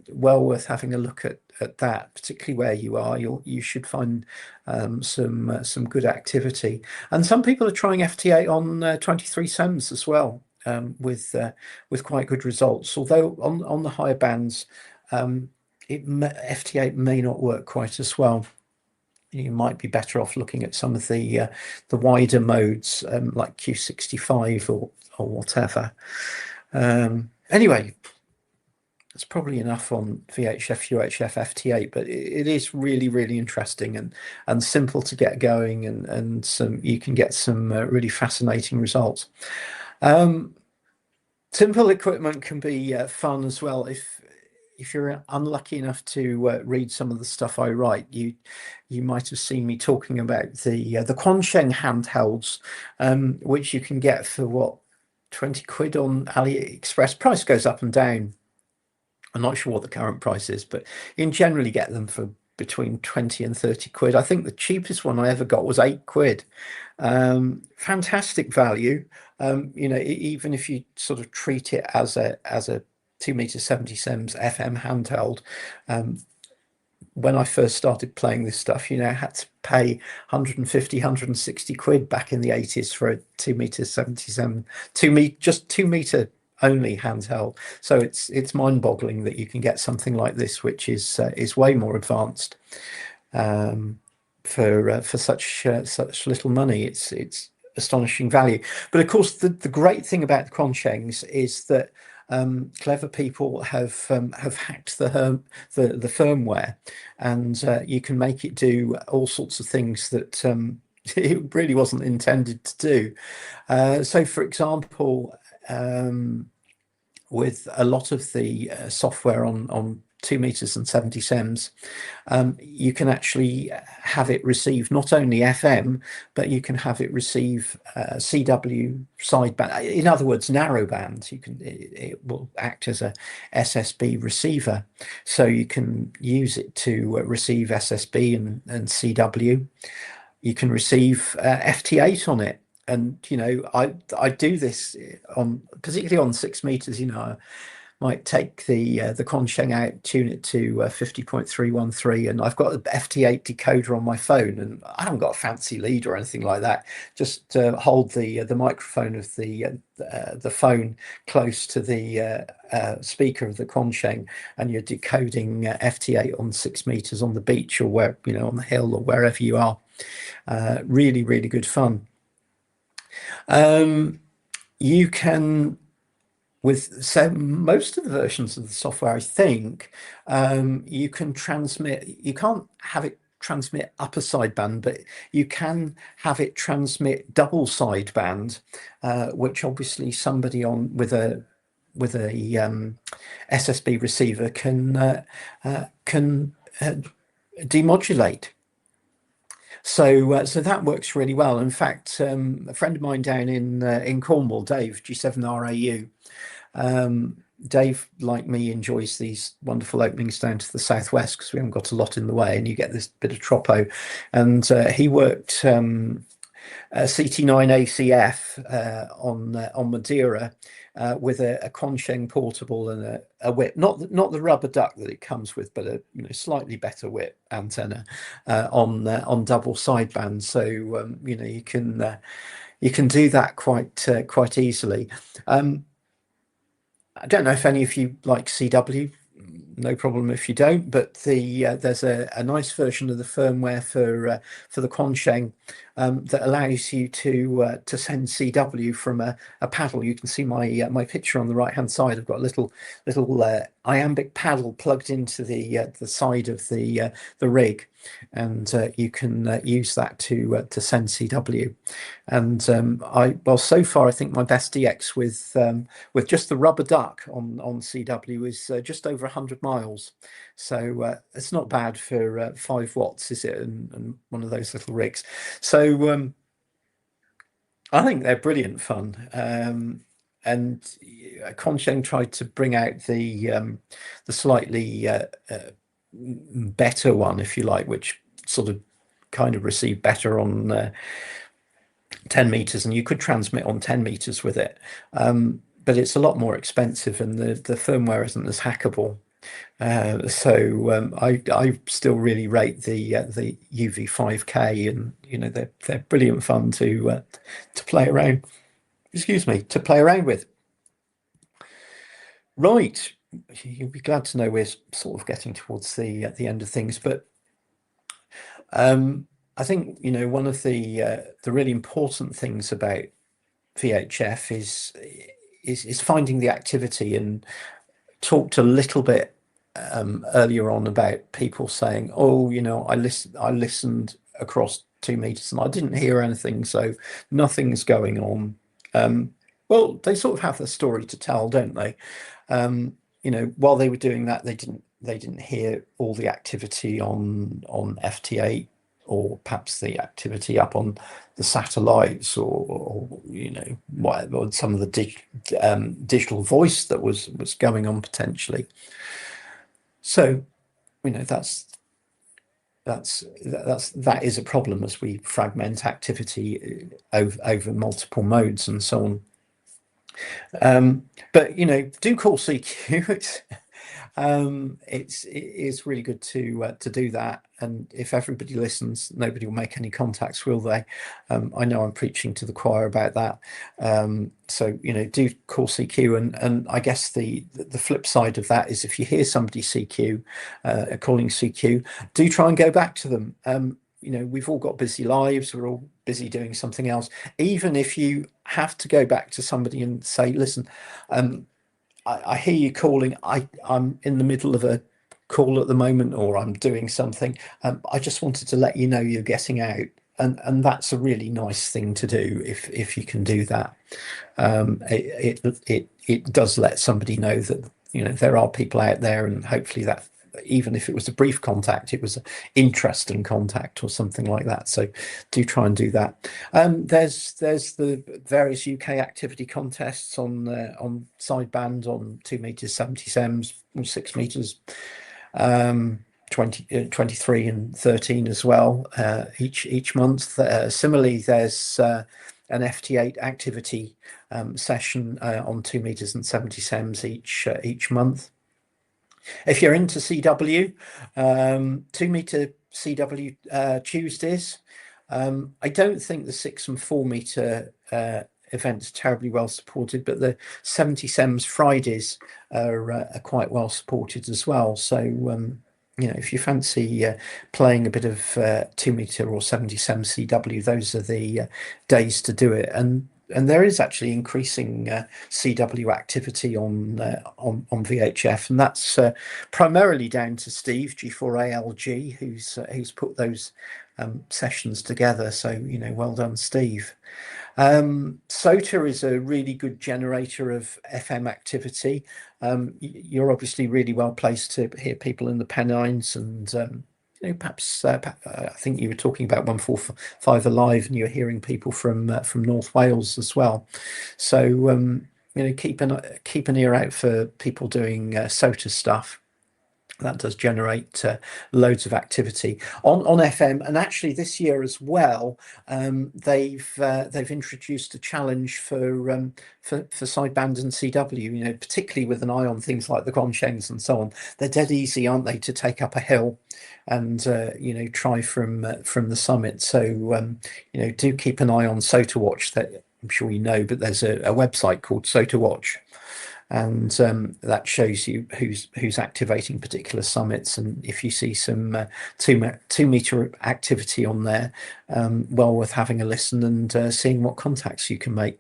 well worth having a look at that, particularly where you are. You should find some good activity. And some people are trying FT8 on 23 SEMS as well. With quite good results, although on the higher bands, FT8 may not work quite as well. You might be better off looking at some of the wider modes like Q65 or whatever. Anyway, that's probably enough on VHF, UHF, FT8, but it is really interesting and simple to get going, and you can get some really fascinating results. Simple equipment can be fun as well. If you're unlucky enough to read some of the stuff I write, you might have seen me talking about the Quansheng handhelds, which you can get for what, 20 quid on AliExpress. Price goes up and down. I'm not sure what the current price is, but you can generally get them for between 20 and 30 quid. I think the cheapest one I ever got was 8 quid. Fantastic value. You know, even if you sort of treat it as a 2 meter 70 SEMS FM handheld, when I first started playing this stuff, you know, I had to pay 150, 160 quid back in the 80s for a 2 meter 77, just 2 meter only handheld. So it's mind-boggling that you can get something like this, which is way more advanced for such little money. It's astonishing value. But of course, the great thing about the Cronshengs is that clever people have hacked the firmware, and you can make it do all sorts of things that it really wasn't intended to do. So, for example, with a lot of the software on 2 meters and 70 sems, you can actually have it receive not only FM, but you can have it receive CW sideband. In other words, narrowband. It will act as a SSB receiver, so you can use it to receive SSB and CW. You can receive FT8 on it. And you know, I do this particularly on 6 meters. You know, I might take the Consheng out, tune it to 50.313, and I've got an FT8 decoder on my phone, and I haven't got a fancy lead or anything like that. Just hold the microphone of the phone close to the speaker of the Consheng, and you're decoding FT8 on 6 meters on the beach, or where, you know, on the hill or wherever you are. Really, really good fun. You can, most of the versions of the software, I think, you can transmit. You can't have it transmit upper sideband, but you can have it transmit double sideband, which obviously somebody with a SSB receiver can demodulate. So that works really well. In fact, a friend of mine down in Cornwall, Dave, G7RAU, Dave, like me, enjoys these wonderful openings down to the southwest because we haven't got a lot in the way, and you get this bit of tropo. And he worked CT9 ACF on Madeira with a Consheng portable and a whip, not the rubber duck that it comes with, but a slightly better whip antenna on double sideband. So you can do that quite easily. I don't know if any of you like CW. No problem if you don't, but there's a nice version of the firmware for the Consheng that allows you to send CW from a paddle. You can see my picture on the right hand side. I've got a little iambic paddle plugged into the side of the rig, and you can use that to send CW. And so far I think my best DX with just the rubber duck on CW is just over 100 miles. So it's not bad for 5 watts, is it? And one of those little rigs. So I think they're brilliant fun. And Consheng tried to bring out the slightly better one, if you like, which sort of kind of received better on 10 meters, and you could transmit on 10 meters with it. But it's a lot more expensive, and the firmware isn't as hackable. So I still really rate the UV5K, and they're brilliant fun to play around. Excuse me, to play around with. Right, you'll be glad to know we're sort of getting towards the end of things, but I think one of the really important things about VHF is finding the activity, and talked a little bit earlier on about people saying, oh, I listened across 2 meters and I didn't hear anything, so nothing's going on. Well, they sort of have a story to tell, don't they? While they were doing that, they didn't hear all the activity on FT8, or perhaps the activity up on the satellites, or whatever, some of the digital voice that was going on potentially. So that is a problem as we fragment activity over multiple modes and so on. But do call CQ. It is really good to do that. And if everybody listens, nobody will make any contacts, will they? I know I'm preaching to the choir about that. So, do call CQ. And I guess the flip side of that is if you hear somebody CQ, calling CQ, do try and go back to them. We've all got busy lives. We're all busy doing something else. Even if you have to go back to somebody and say, listen, I hear you calling. I'm in the middle of a call at the moment, or I'm doing something. I just wanted to let you know you're getting out. And that's a really nice thing to do if you can do that. It does let somebody know that there are people out there, and hopefully that, even if it was a brief contact, it was an interest in contact or something like that. So do try and do that. There's the various UK activity contests on sideband on 2 meters, 70 sems, 6 meters, 23 and 13 as well, each month. Similarly, there's an FT8 activity session on 2 meters and 70 sems each month. If you're into CW, 2 meter CW Tuesdays. I don't think the 6 and 4 meter events are terribly well supported, but the 70 sems Fridays are quite well supported as well. So if you fancy playing a bit of 2 meter or 70 sems CW, those are the days to do it. And there is actually increasing CW activity on VHF, and that's primarily down to Steve G4ALG, who's put those sessions together. So well done, Steve. SOTA is a really good generator of FM activity. You're obviously really well placed to hear people in the Pennines, and perhaps I think you were talking about 145 Alive, and you're hearing people from North Wales as well. So keep an ear out for people doing SOTA stuff. That does generate loads of activity on FM, and actually this year as well, they've introduced a challenge for sideband and CW. Particularly with an eye on things like the Guangshengs and so on. They're dead easy, aren't they, to take up a hill and try from the summit. So do keep an eye on SOTA Watch. That I'm sure you know, but there's a website called SOTA Watch. And that shows you who's activating particular summits, and if you see some 2 meter activity on there, well worth having a listen and seeing what contacts you can make.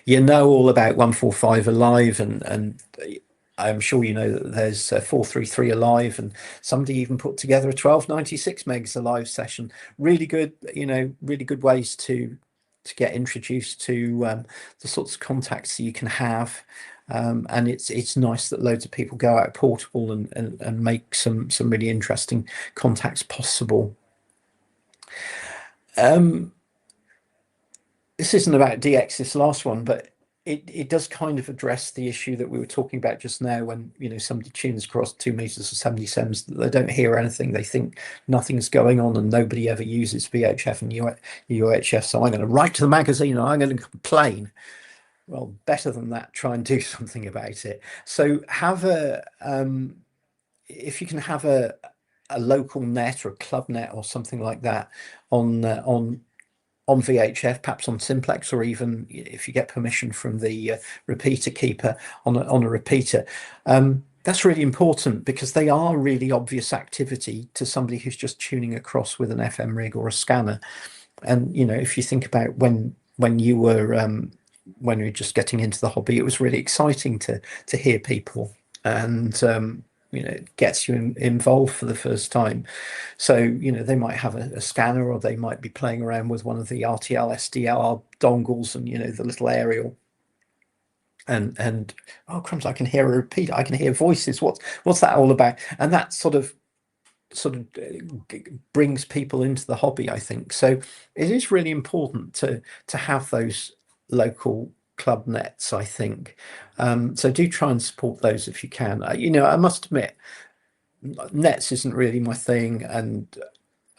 All about 145 Alive, and I'm sure you know that there's 433 Alive, and somebody even put together a 1296 megs Alive session. Really good, really good ways to get introduced to the sorts of contacts that you can have. And it's nice that loads of people go out portable and make some really interesting contacts possible. This isn't about DX, this last one, but it does kind of address the issue that we were talking about just now, when somebody tunes across 2 meters or 70 sems, that they don't hear anything, they think nothing's going on, and nobody ever uses VHF and UHF, so I'm going to write to the magazine and I'm going to complain. Well, better than that, try and do something about it. So have if you can have a local net or a club net or something like that on VHF, perhaps on simplex, or even if you get permission from the repeater keeper on a repeater. That's really important, because they are really obvious activity to somebody who's just tuning across with an FM rig or a scanner. And if you think about when you were when you're just getting into the hobby, it was really exciting to hear people, and it gets you involved for the first time. So they might have a scanner, or they might be playing around with one of the RTL SDR dongles, and the little aerial, and oh crumbs, I can hear a repeater, I can hear voices, what's that all about? And that sort of brings people into the hobby, I think. So it is really important to have those local club nets, I think. So do try and support those if you can. I must admit, nets isn't really my thing, and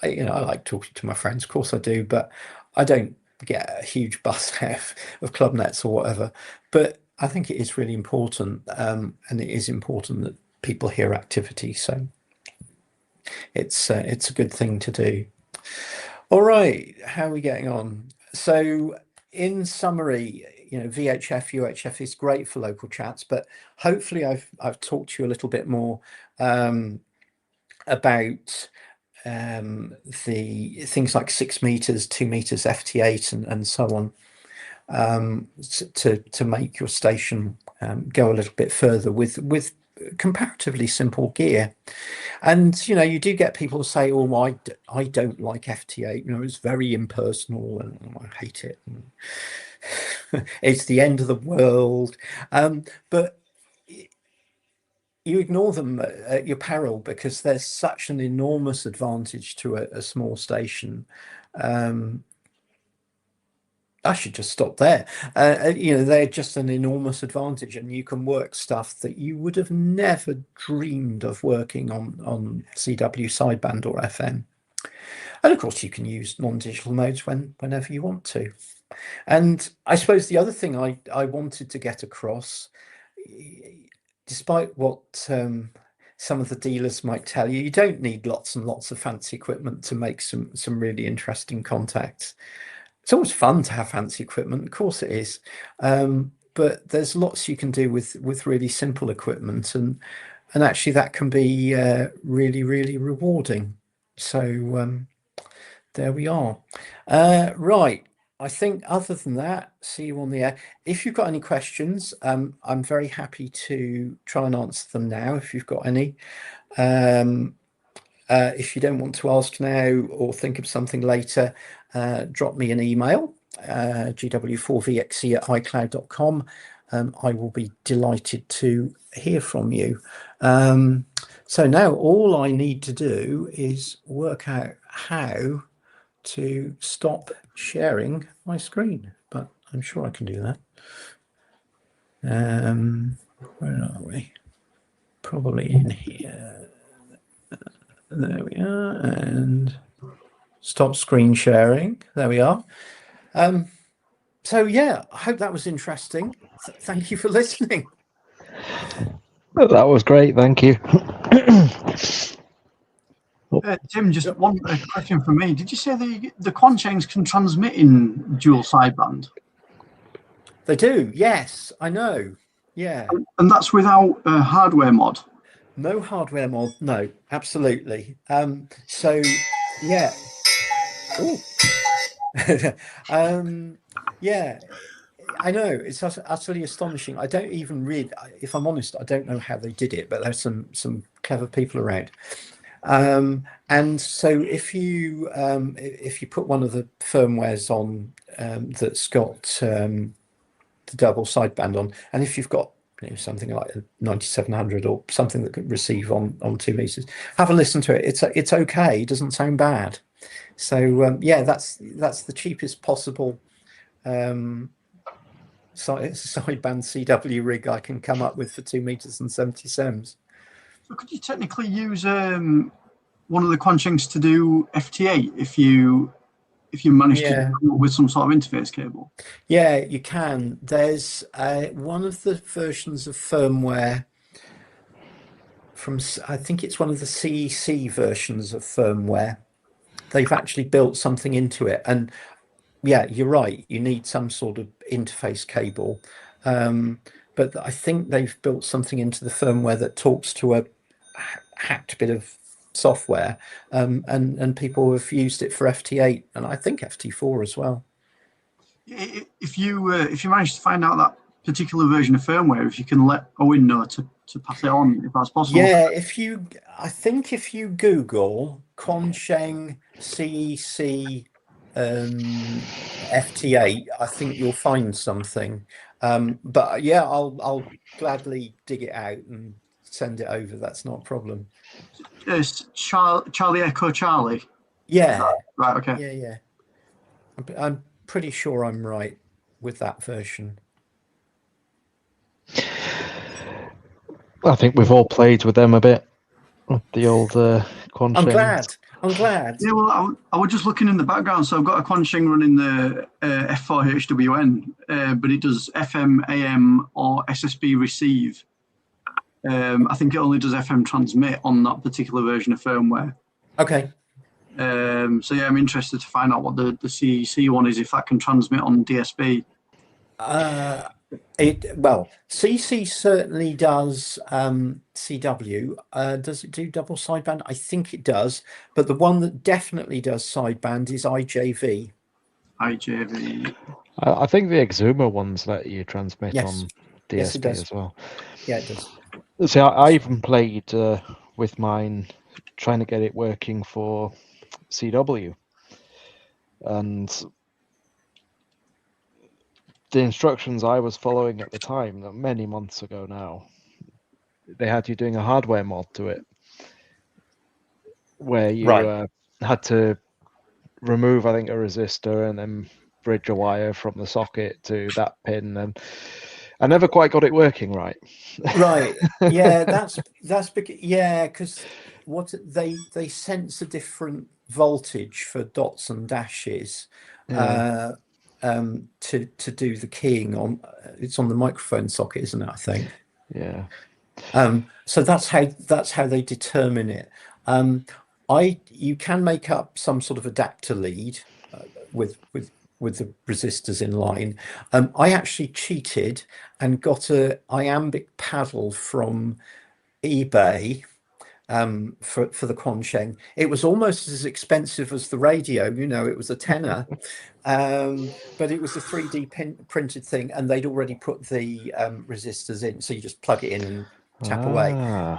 I like talking to my friends, of course I do, but I don't get a huge buzz out of club nets or whatever. But I think it is really important, and it is important that people hear activity. So it's a good thing to do. All right, how are we getting on? So in summary, VHF, UHF is great for local chats, but hopefully I've talked to you a little bit more about the things like 6 meters, 2 meters, FT8, and so on, to make your station go a little bit further with comparatively simple gear. And you do get people who say, "Oh, I don't like FT8. It's very impersonal, and I hate it. And it's the end of the world." But you ignore them at your peril, because there's such an enormous advantage to a small station. I should just stop there. They're just an enormous advantage, and you can work stuff that you would have never dreamed of working on CW sideband or FM. And of course, you can use non-digital modes whenever you want to. And I suppose the other thing I wanted to get across, despite what some of the dealers might tell you, you don't need lots and lots of fancy equipment to make some really interesting contacts. It's always fun to have fancy equipment, of course it is, but there's lots you can do with really simple equipment, and actually that can be really, really rewarding. So there we are. Right, I think other than that, see you on the air. If you've got any questions, I'm very happy to try and answer them now if you've got any. If you don't want to ask now or think of something later, drop me an email, GW4VXE@icloud.com. I will be delighted to hear from you. So now all I need to do is work out how to stop sharing my screen, but I'm sure I can do that. Where are we? Probably in here. There we are, and stop screen sharing. There we are. So yeah, I hope that was interesting. Thank you for listening. That was great, thank you. Tim, just one question from me. Did you say the Quanchains can transmit in dual sideband? They do, yes, I know. Yeah. And that's without a hardware mod? No hardware mod, no, absolutely. So yeah. Yeah, I know, it's utterly astonishing. I don't even read, if I'm honest, I don't know how they did it, but there's some clever people around. And so if you put one of the firmwares on that's got the double sideband on, and if you've got something like a 9700 or something that could receive on 2 meters, have a listen to it. It's okay. It doesn't sound bad. So yeah, that's the cheapest possible sideband CW rig I can come up with for 2 meters and 70 sems. So could you technically use one of the Quanchains to do FT8 if you manage to come up with some sort of interface cable? Yeah, you can. There's one of the versions of firmware from, I think it's one of the CEC versions of firmware. They've actually built something into it. And yeah, you're right. You need some sort of interface cable. But I think they've built something into the firmware that talks to a hacked bit of software, and people have used it for FT8 and I think FT4 as well. If you manage to find out that particular version of firmware, if you can let Owen know to pass it on, if that's possible. Yeah, I think if you Google Quanchain CEC FT8, I think you'll find something. But yeah, I'll gladly dig it out and send it over. That's not a problem. It's Charlie Echo Charlie. Yeah. Right. Okay. Yeah. I'm pretty sure I'm right with that version. I think we've all played with them a bit. The old Quanchains. I'm glad. Yeah, well, I was just looking in the background, so I've got a Quanchain running the F4HWN, but it does FM, AM, or SSB receive. I think it only does FM transmit on that particular version of firmware. Okay. So yeah, I'm interested to find out what the CEC one is, if that can transmit on DSB. Well, CC certainly does. CW, does it do double sideband? I think it does, but the one that definitely does sideband is IJV. IJV. I think the Exuma ones let you transmit Yes. on Yes, it DSP does. as well. Yeah, it does. See, I even played with mine, trying to get it working for CW, and the instructions I was following at the time, many months ago now, they had you doing a hardware mod to it, where you had to remove, I think, a resistor and then bridge a wire from the socket to that pin, and I never quite got it working right. Right. Yeah, that's because what they sense a different voltage for dots and dashes. Yeah. To do the keying on, it's on the microphone socket, isn't it? I think. Yeah. So that's how they determine it. You can make up some sort of adapter lead with the resistors in line. I actually cheated and got a iambic paddle from eBay for the Quansheng. It was almost as expensive as the radio. It was a tenner, but it was a 3D printed thing, and they'd already put the resistors in, so you just plug it in and tap away.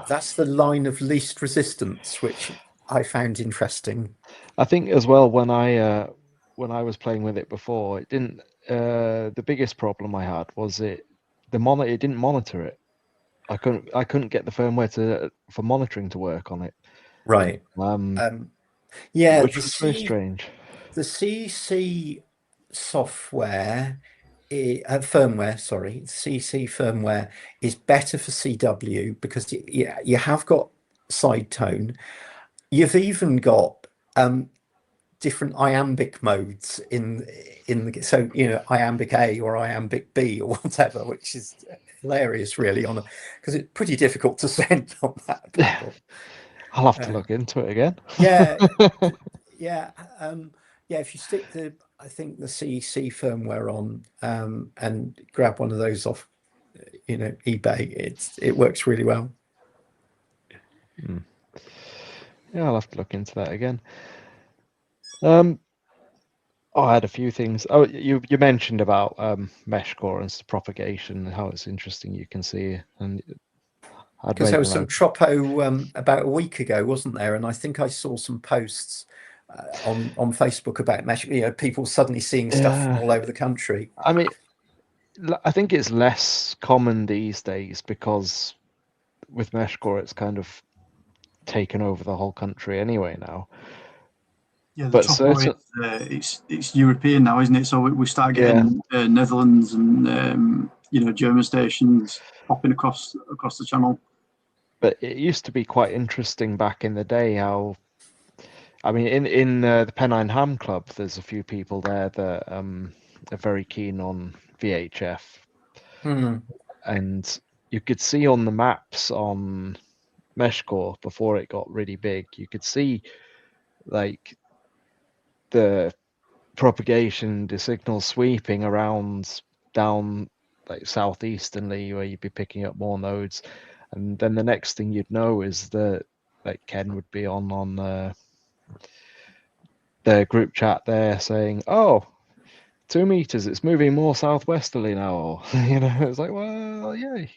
That's the line of least resistance, which I found interesting. I think as well, when I was playing with it before, it didn't. The biggest problem I had was it didn't monitor it. I couldn't get the firmware for monitoring to work on it. Right. Yeah, which was very strange. The CC software, firmware, sorry, CC firmware is better for CW because you have got side tone. You've even got different iambic modes in so iambic A or iambic B or whatever, which is hilarious really, because it's pretty difficult to send on that paddle. I'll have to look into it again. Yeah. If you stick I think the CEC firmware on and grab one of those off eBay, it works really well. Yeah, I'll have to look into that again. I had a few things. Oh, you mentioned about mesh core and propagation and how it's interesting. You can see, and because there was some Tropo about a week ago, wasn't there? And I think I saw some posts on Facebook about mesh. People suddenly seeing stuff from all over the country. I mean, I think it's less common these days because with mesh core, it's kind of taken over the whole country anyway now. Yeah, but it's European now, isn't it? So we start getting Netherlands and German stations popping across the channel. But it used to be quite interesting back in the day how, I mean, in the Pennine Ham Club, there's a few people there that are very keen on VHF. And you could see on the maps on MeshCore before it got really big, you could see like the propagation, the signal sweeping around down like southeasternly where you'd be picking up more nodes. And then the next thing you'd know is that like Ken would be on the group chat there saying, "Oh, 2 meters, it's moving more southwesterly now." It's like, well, yeah,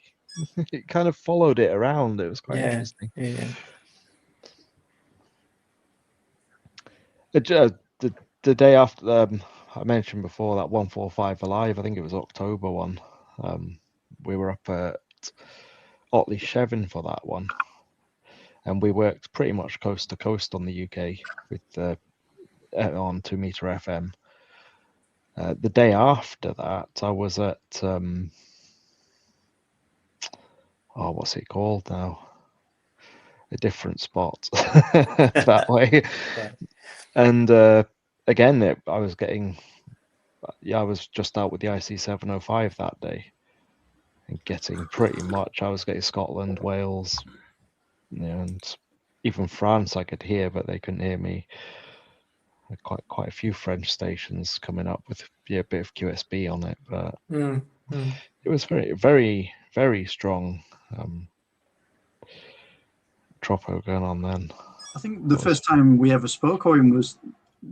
it kind of followed it around. It was quite interesting. Yeah. The day after, I mentioned before that 145 Alive, I think it was October one. We were up at Otley Shevin for that one, and we worked pretty much coast to coast on the UK with on 2 meter FM. The day after that, I was at what's it called now? A different spot that way. Right. And again, I was just out with the IC705 that day. and getting pretty much. I was getting Scotland, Wales, and even France I could hear, but they couldn't hear me. Quite a few French stations coming up with a bit of QSB on it, but it was very, very, very strong tropo going on then. I think the first time we ever spoke, Owen, was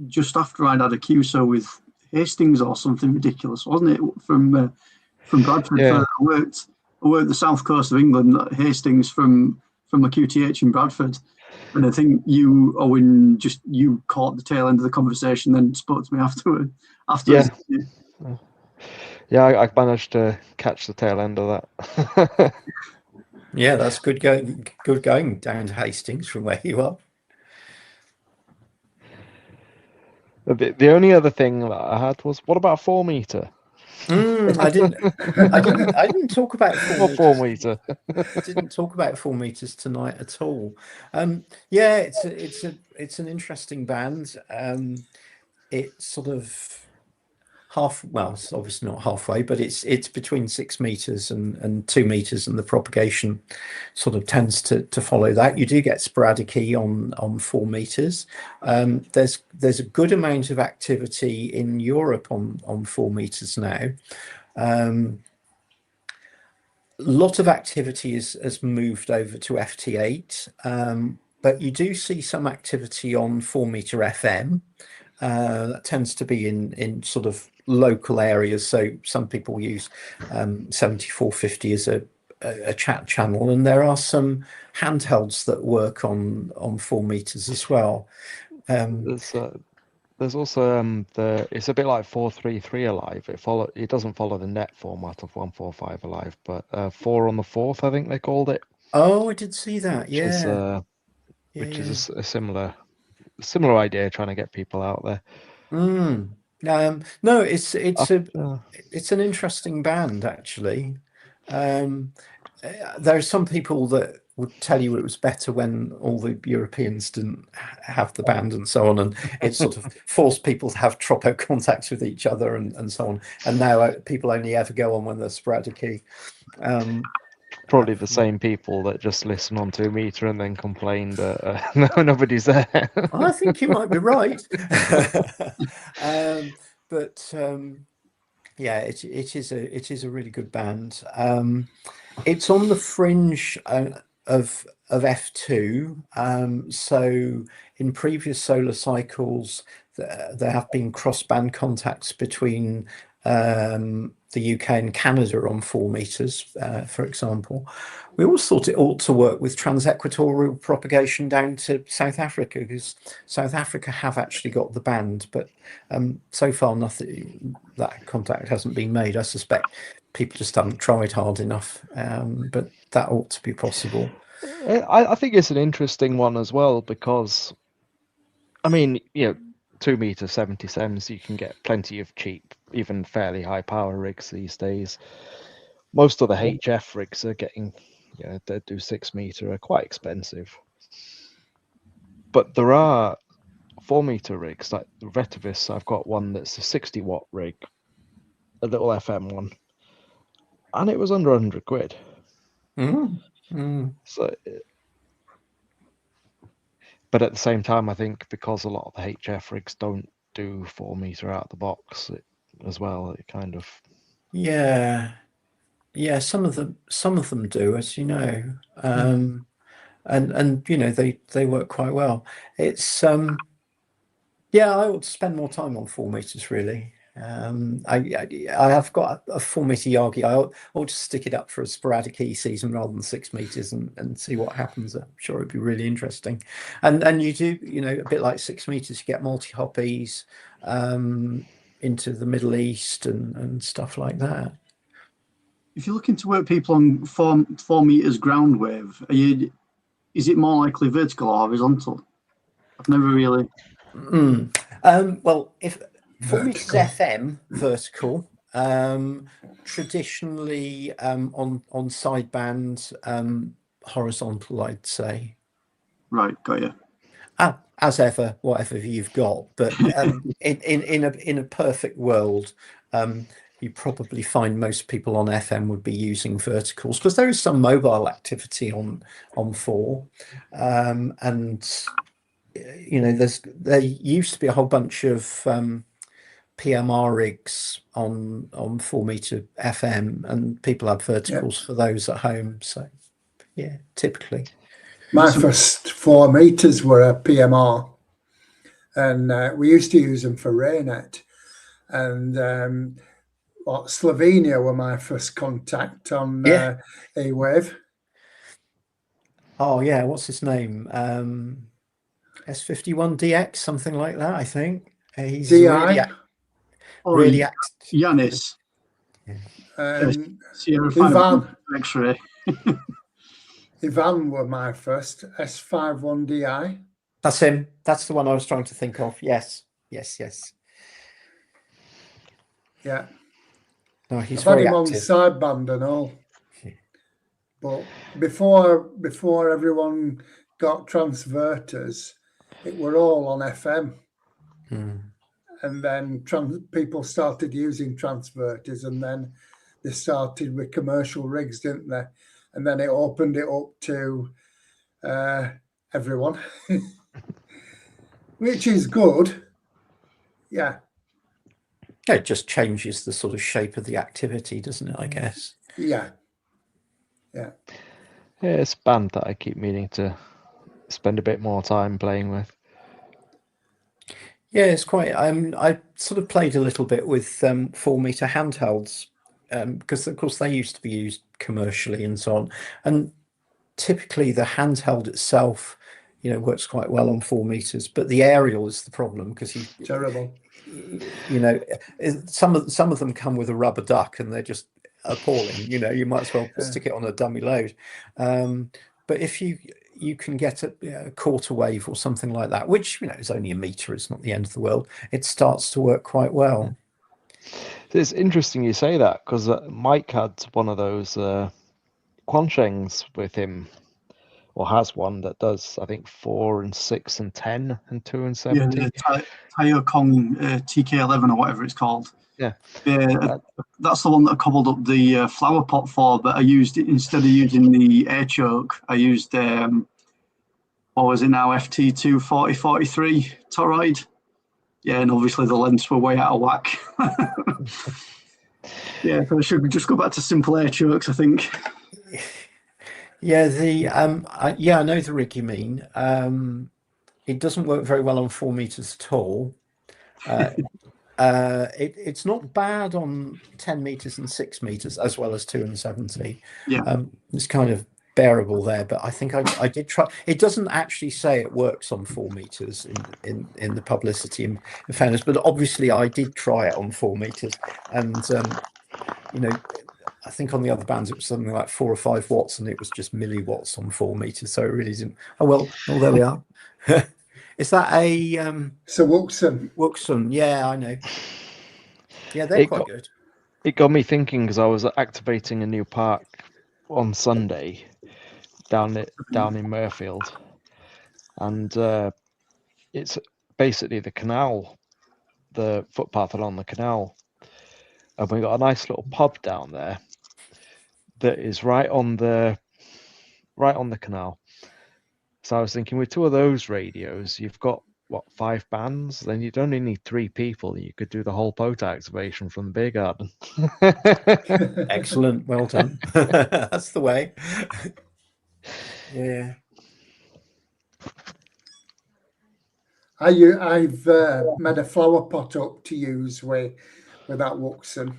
just after I'd had a QSO with Hastings or something ridiculous, wasn't it? From Bradford. Yeah. I worked the south coast of England at Hastings from a QTH in Bradford. And I think you, Owen, you caught the tail end of the conversation, then spoke to me afterwards. Yeah, I managed to catch the tail end of that. Yeah, that's good going down to Hastings from where you are. The only other thing that I had was, what about 4 meter? I didn't talk about 4 meters. 4 meter. Didn't talk about 4 meters tonight at all. Yeah, it's an interesting band. It's sort of it's obviously not halfway, but it's between 6 meters and 2 meters, and the propagation sort of tends to follow that. You do get sporadic on 4 meters. There's a good amount of activity in Europe on 4 meters now. A lot of activity has moved over to FT8, but you do see some activity on 4 meter FM. That tends to be in sort of local areas. So some people use 7450 as a chat channel, and there are some handhelds that work on 4 meters as well. There's also it's a bit like 433 Alive. It doesn't follow the net format of 145 Alive, but 4 on the 4th, I think they called it. Oh, I did see that. Which is a similar idea, trying to get people out there. No, it's an interesting band, actually. There are some people that would tell you it was better when all the Europeans didn't have the band and so on, and it sort of forced people to have tropo contacts with each other and so on. And now people only ever go on when they're sporadic. Probably the same people that just listen on 2 meter and then complain that nobody's there. I think you might be right. Yeah, it is a really good band. It's on the fringe of F2. So in previous solar cycles, there have been cross-band contacts between the UK and Canada on 4 meters, for example. We always thought it ought to work with transequatorial propagation down to South Africa, because South Africa have actually got the band, but so far that contact hasn't been made. I suspect people just haven't tried hard enough, but that ought to be possible. I think it's an interesting one as well, because, I mean, 2 meter 77s, you can get plenty of cheap, even fairly high power rigs these days. Most of the HF rigs are getting, that do 6 meter are quite expensive. But there are 4 meter rigs, like the Vetivis. I've got one that's a 60 watt rig, a little FM one, and it was under 100 quid. So, but at the same time, I think because a lot of the HF rigs don't do 4 meter out of the box as well, it kind of some of them do, as you know, and they work quite well. It's I ought to spend more time on 4 meters, really. I have got a 4 meter Yagi. I ought to stick it up for a sporadic season rather than 6 meters and see what happens. I'm sure it'd be really interesting. And you do, a bit like 6 meters, you get multi-hop E's into the Middle East and stuff like that. If you're looking to work people on 4 meters ground wave, is it more likely vertical or horizontal? I've never really. Well, if 4 meters FM vertical, traditionally on sideband horizontal, I'd say. Right, got you. As ever, whatever you've got, but in a perfect world, you probably find most people on FM would be using verticals, because there is some mobile activity on 4, and you know, there used to be a whole bunch of PMR rigs on 4-meter FM, and people have verticals for those at home. So yeah, typically. My first 4 meters were a PMR, and we used to use them for Raynet. And Slovenia were my first contact on A-Wave. Oh yeah, what's his name? S51DX, something like that, I think. He's really active. Yanis. Sierra Ivan. X-ray. Ivan were my first S51DI. That's him. That's the one I was trying to think of. Yes. Yeah. No, he's I've had very him active. on sideband and all. But before everyone got transverters, it were all on FM. And then people started using transverters, and then they started with commercial rigs, didn't they? And then it opened it up to everyone, which is good. Yeah. It just changes the sort of shape of the activity, doesn't it, I guess? Yeah. It's a band that I keep meaning to spend a bit more time playing with. Yeah, it's quite. I sort of played a little bit with 4-meter handhelds, because of course they used to be used commercially and so on. And typically the handheld itself, you know, works quite well on 4 meters, but the aerial is the problem, because terrible. You know, some of them come with a rubber duck, and they're just appalling. You know, you might as well stick it on a dummy load. But if you can get a quarter wave or something like that, which, you know, is only a meter, it's not the end of the world, it starts to work quite well. It's interesting you say that, because Mike had one of those Quanshengs with him, or has one that does, I think, 4 and 6 and 10 and 2 and 70. Yeah, the Tayo Kong TK11 or whatever it's called. Yeah, that's the one that I cobbled up the flower pot for. But I used, instead of using the air choke, I used what was it now, FT2 4043 toroid. Yeah, and obviously the lengths were way out of whack. Yeah, so I should just go back to simple air chokes, I think. Yeah, I know the rig you mean. It doesn't work very well on 4 meters at all. It's not bad on 10 meters and 6 meters, as well as 2 and 70. Yeah, it's kind of bearable there, but I think I did try. It doesn't actually say it works on 4 meters in the publicity, in fairness, but obviously I did try it on 4 meters, and you know, I think on the other bands it was something like 4 or 5 watts, and it was just milliwatts on 4 meters, so it really didn't. Oh well, there we are. Is that a So Wuxen? Yeah, I know. Yeah, they're quite good. It got me thinking, because I was activating a new park on Sunday down in Murfield, and it's basically the canal, the footpath along the canal, and we got a nice little pub down there that is right on the canal. So I was thinking, with 2 of those radios, you've got what, 5 bands? Then you'd only need 3 people. You could do the whole POTA activation from the beer garden. Excellent, well done. That's the way. Yeah. I've made a flower pot up to use with that Wuxen,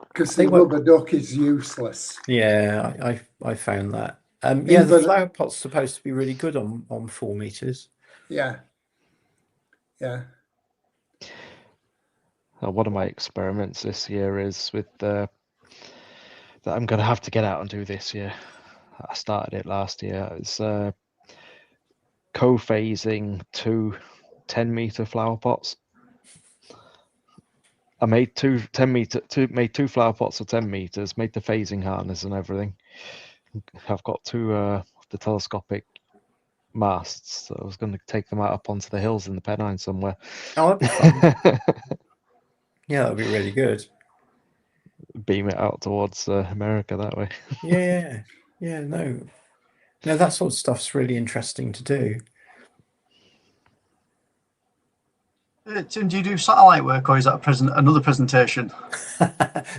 because the rubber duck is useless. Yeah, I found that. Yeah, the flower pot's supposed to be really good on 4 meters. Yeah. One of my experiments this year is with that I'm going to have to get out and do this year. I started it last year. It's co-phasing 2 10-meter flower pots. I made 2 flower pots of 10 meters, made the phasing harness and everything. I've got 2 of the telescopic masts, so I was going to take them out up onto the hills in the Pennine somewhere. Oh, that'd be fun. Yeah, that'd be really good. Beam it out towards America that way. Yeah, yeah, no, that sort of stuff's really interesting to do. Tim, do you do satellite work, or is that another presentation?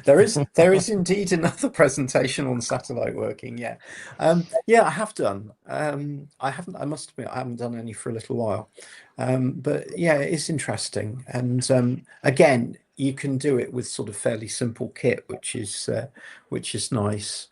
There is indeed another presentation on satellite working. Yeah, yeah, I have done. I must admit, I haven't done any for a little while. But yeah, it's interesting. And again, you can do it with sort of fairly simple kit, which is nice.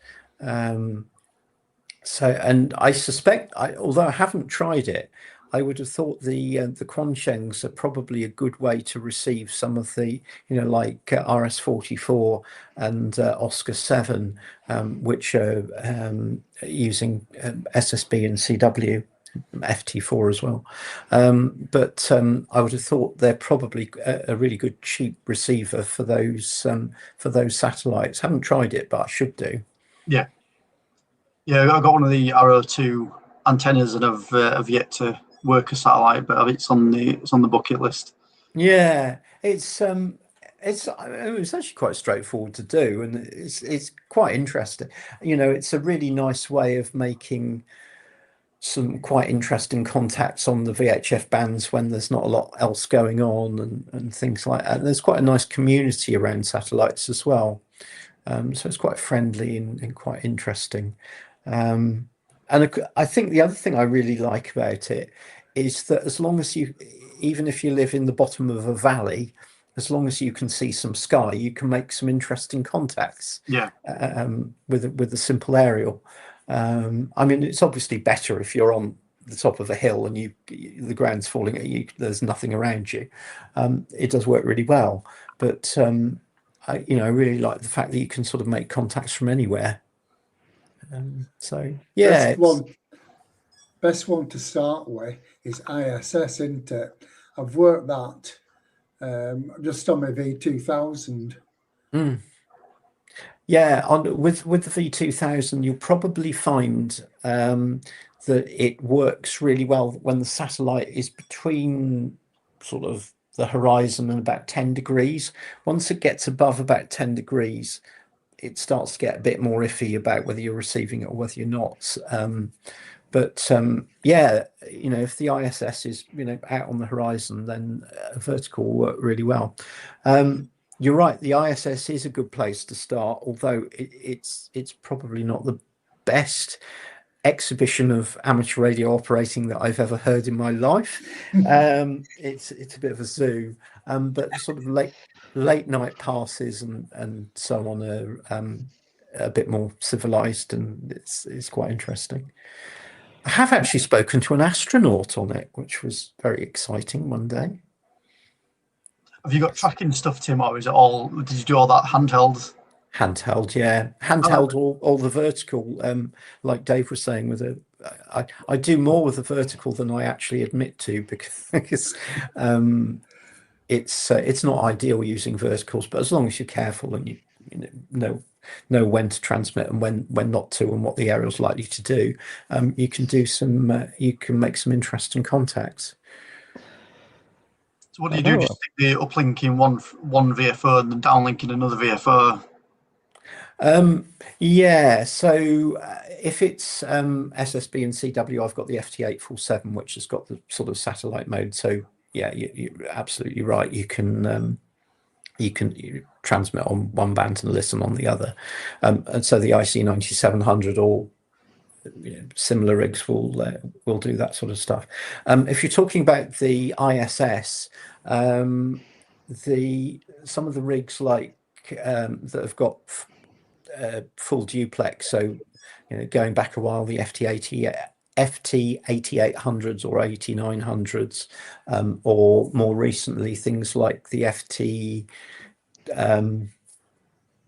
So, and I suspect, although I haven't tried it, I would have thought the Quanshengs are probably a good way to receive some of the, like RS-44 and Oscar 7, which are using SSB and CW, FT4 as well. But I would have thought they're probably a really good cheap receiver for those satellites. Haven't tried it, but I should do. Yeah. Yeah, I got one of the Arrow 2 antennas and have yet to work a satellite, but it's on the bucket list. Yeah, it's actually quite straightforward to do, and it's quite interesting. It's a really nice way of making some quite interesting contacts on the VHF bands when there's not a lot else going on and things like that. And there's quite a nice community around satellites as well. So it's quite friendly and quite interesting. And I think the other thing I really like about it is that as long as even if you live in the bottom of a valley, as long as you can see some sky, you can make some interesting contacts. Yeah. With a simple aerial. I mean, it's obviously better if you're on the top of a hill and the ground's falling at you. There's nothing around you. It does work really well, but I really like the fact that you can sort of make contacts from anywhere. So yeah, best one to start with is ISS, isn't it? I've worked that just on my V2000. Yeah, with the V2000, you'll probably find that it works really well when the satellite is between sort of the horizon and about 10 degrees. Once it gets above about 10 degrees, it starts to get a bit more iffy about whether you're receiving it or whether you're not. But yeah, if the ISS is out on the horizon, then vertical will work really well. You're right, the ISS is a good place to start, although it's probably not the best exhibition of amateur radio operating that I've ever heard in my life. It's a bit of a zoo, but sort of late night passes and so on are a bit more civilized, and it's quite interesting. I have actually spoken to an astronaut on it, which was very exciting one day. Have you got tracking stuff, Tim, or is it all? Did you do all that handheld? Handheld, yeah, handheld. All the vertical, like Dave was saying, I do more with the vertical than I actually admit to, because it's not ideal using verticals, but as long as you're careful and you know when to transmit and when not to, and what the aerial's likely to do, you can make some interesting contacts. So what do you do? Just stick the uplink in one VFO and then downlink in another VFO? Yeah, so if it's SSB and CW, I've got the FT847, which has got the sort of satellite mode. So yeah, you're absolutely right. You can transmit on one band and listen on the other. And so the IC9700 or similar rigs will do that sort of stuff. If you're talking about the ISS, some of the rigs like that have got full duplex, so going back a while, the FT8800s or 8900s, or more recently things like the FTM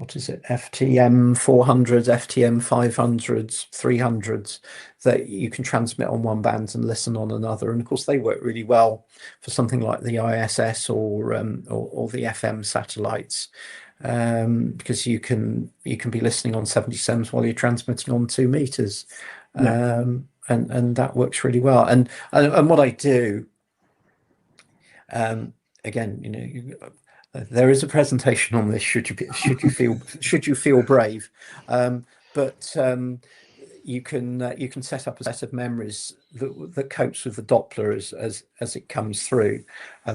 400s, FTM 500s, 300s, that you can transmit on one band and listen on another. And of course, they work really well for something like the ISS or the FM satellites, because you can be listening on 77s while you're transmitting on 2 meters. Yeah. And that works really well. And what I do, again, There is a presentation on this. Should you feel brave, but you can set up a set of memories that copes with the Doppler as it comes through.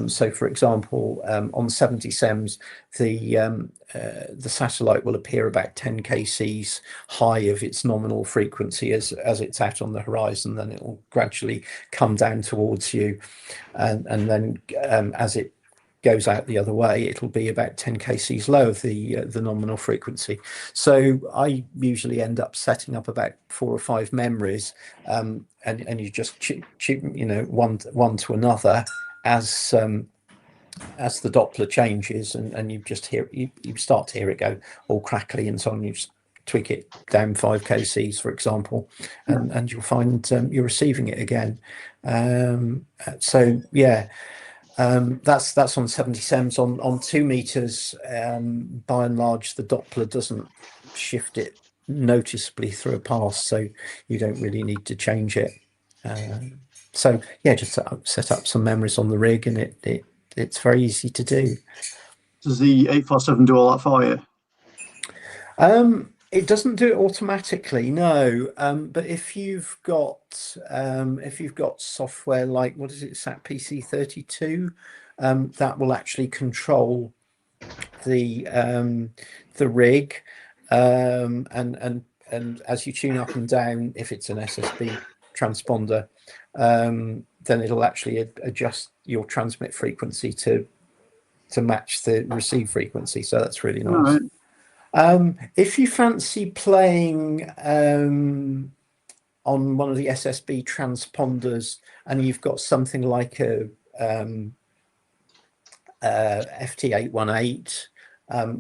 So, for example, on 70 SEMS, the satellite will appear about 10 kcs high of its nominal frequency as it's out on the horizon. Then it will gradually come down towards you, and then as it goes out the other way, it'll be about 10 kcs low of the nominal frequency. So I usually end up setting up about 4 or 5 memories, and you just one to another as the Doppler changes, and you just hear you start to hear it go all crackly and so on. You just tweak it down 5 kcs, for example, and you'll find you're receiving it again. So yeah. That's on 70 SEMS. On 2 meters, by and large, the Doppler doesn't shift it noticeably through a pass, so you don't really need to change it. So yeah, just set up some memories on the rig, and it's very easy to do. Does the 847 do all that for you? It doesn't do it automatically, no. But if you've got software like, what is it, SAP PC32, that will actually control the rig, and as you tune up and down, if it's an SSB transponder, then it'll actually adjust your transmit frequency to match the receive frequency. So that's really nice. All right. If you fancy playing on one of the SSB transponders, and you've got something like a FT818,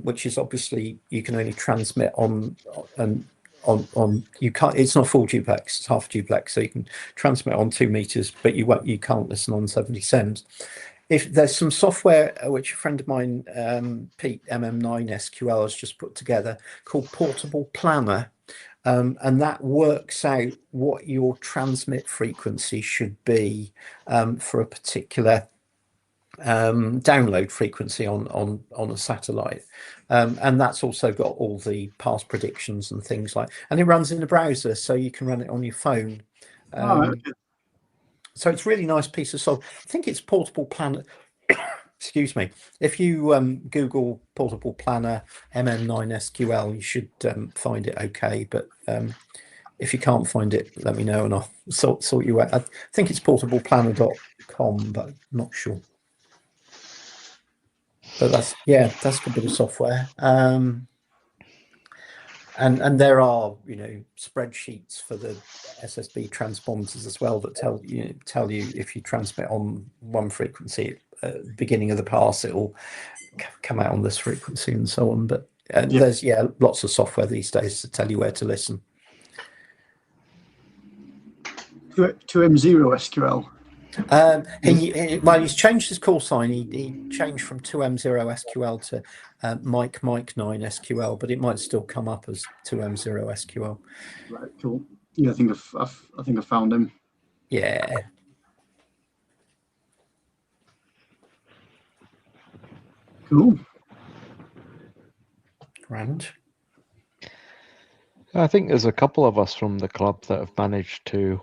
which is obviously you can only transmit on you can't. It's not full duplex; it's half duplex, so you can transmit on 2 meters, but you can't listen on 70 SEMS. If there's some software which a friend of mine, Pete, MM9 SQL, has just put together called Portable Planner, and that works out what your transmit frequency should be for a particular download frequency on a satellite, and that's also got all the past predictions and things like. And it runs in a browser, so you can run it on your phone. All right. So it's a really nice piece of software. I think it's Portable Planner. Excuse me. If you Google Portable Planner MM9 SQL, you should find it okay. But if you can't find it, let me know and I'll sort you out. I think it's portableplanner.com, but I'm not sure. But that's a good bit of software. And there are, spreadsheets for the SSB transponders as well that tell you if you transmit on one frequency at the beginning of the pass, it will come out on this frequency and so on. But there's lots of software these days to tell you where to listen. 2M0 SQL. He's changed his call sign. He changed from 2M0 SQL to Mike 9 SQL, but it might still come up as 2M0 SQL. Right, cool. Yeah, I think I found him. Yeah. Cool. Grand. I think there's a couple of us from the club that have managed to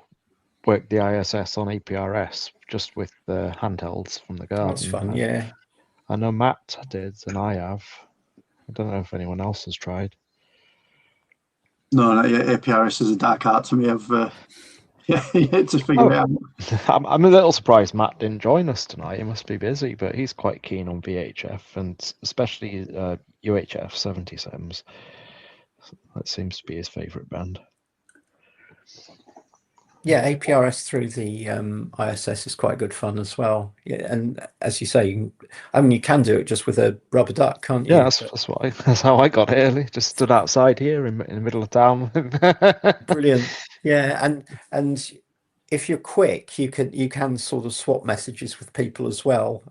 work the ISS on APRS just with the handhelds from the garden. That's fun, yeah. I know Matt did, and I have. I don't know if anyone else has tried. No, not yet. APRS is a dark art to me. I've yet to figure it out. I'm a little surprised Matt didn't join us tonight. He must be busy, but he's quite keen on VHF and especially UHF 70 SEMS. That seems to be his favourite band. Yeah, APRS through the ISS is quite good fun as well. Yeah, and as you say, you can do it just with a rubber duck, can't you? Yeah, that's how I got here. Just stood outside here in the middle of town. Brilliant. Yeah, and if you're quick, you can sort of swap messages with people as well.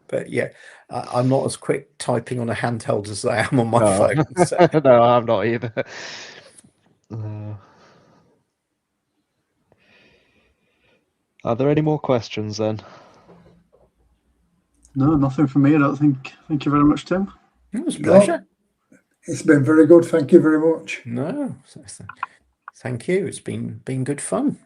But yeah, I'm not as quick typing on a handheld as I am on my phone. So. No, I'm not either. Are there any more questions then? No, nothing from me, I don't think. Thank you very much, Tim. It was a pleasure. It's been very good. Thank you very much. No, thank you. It's been good fun.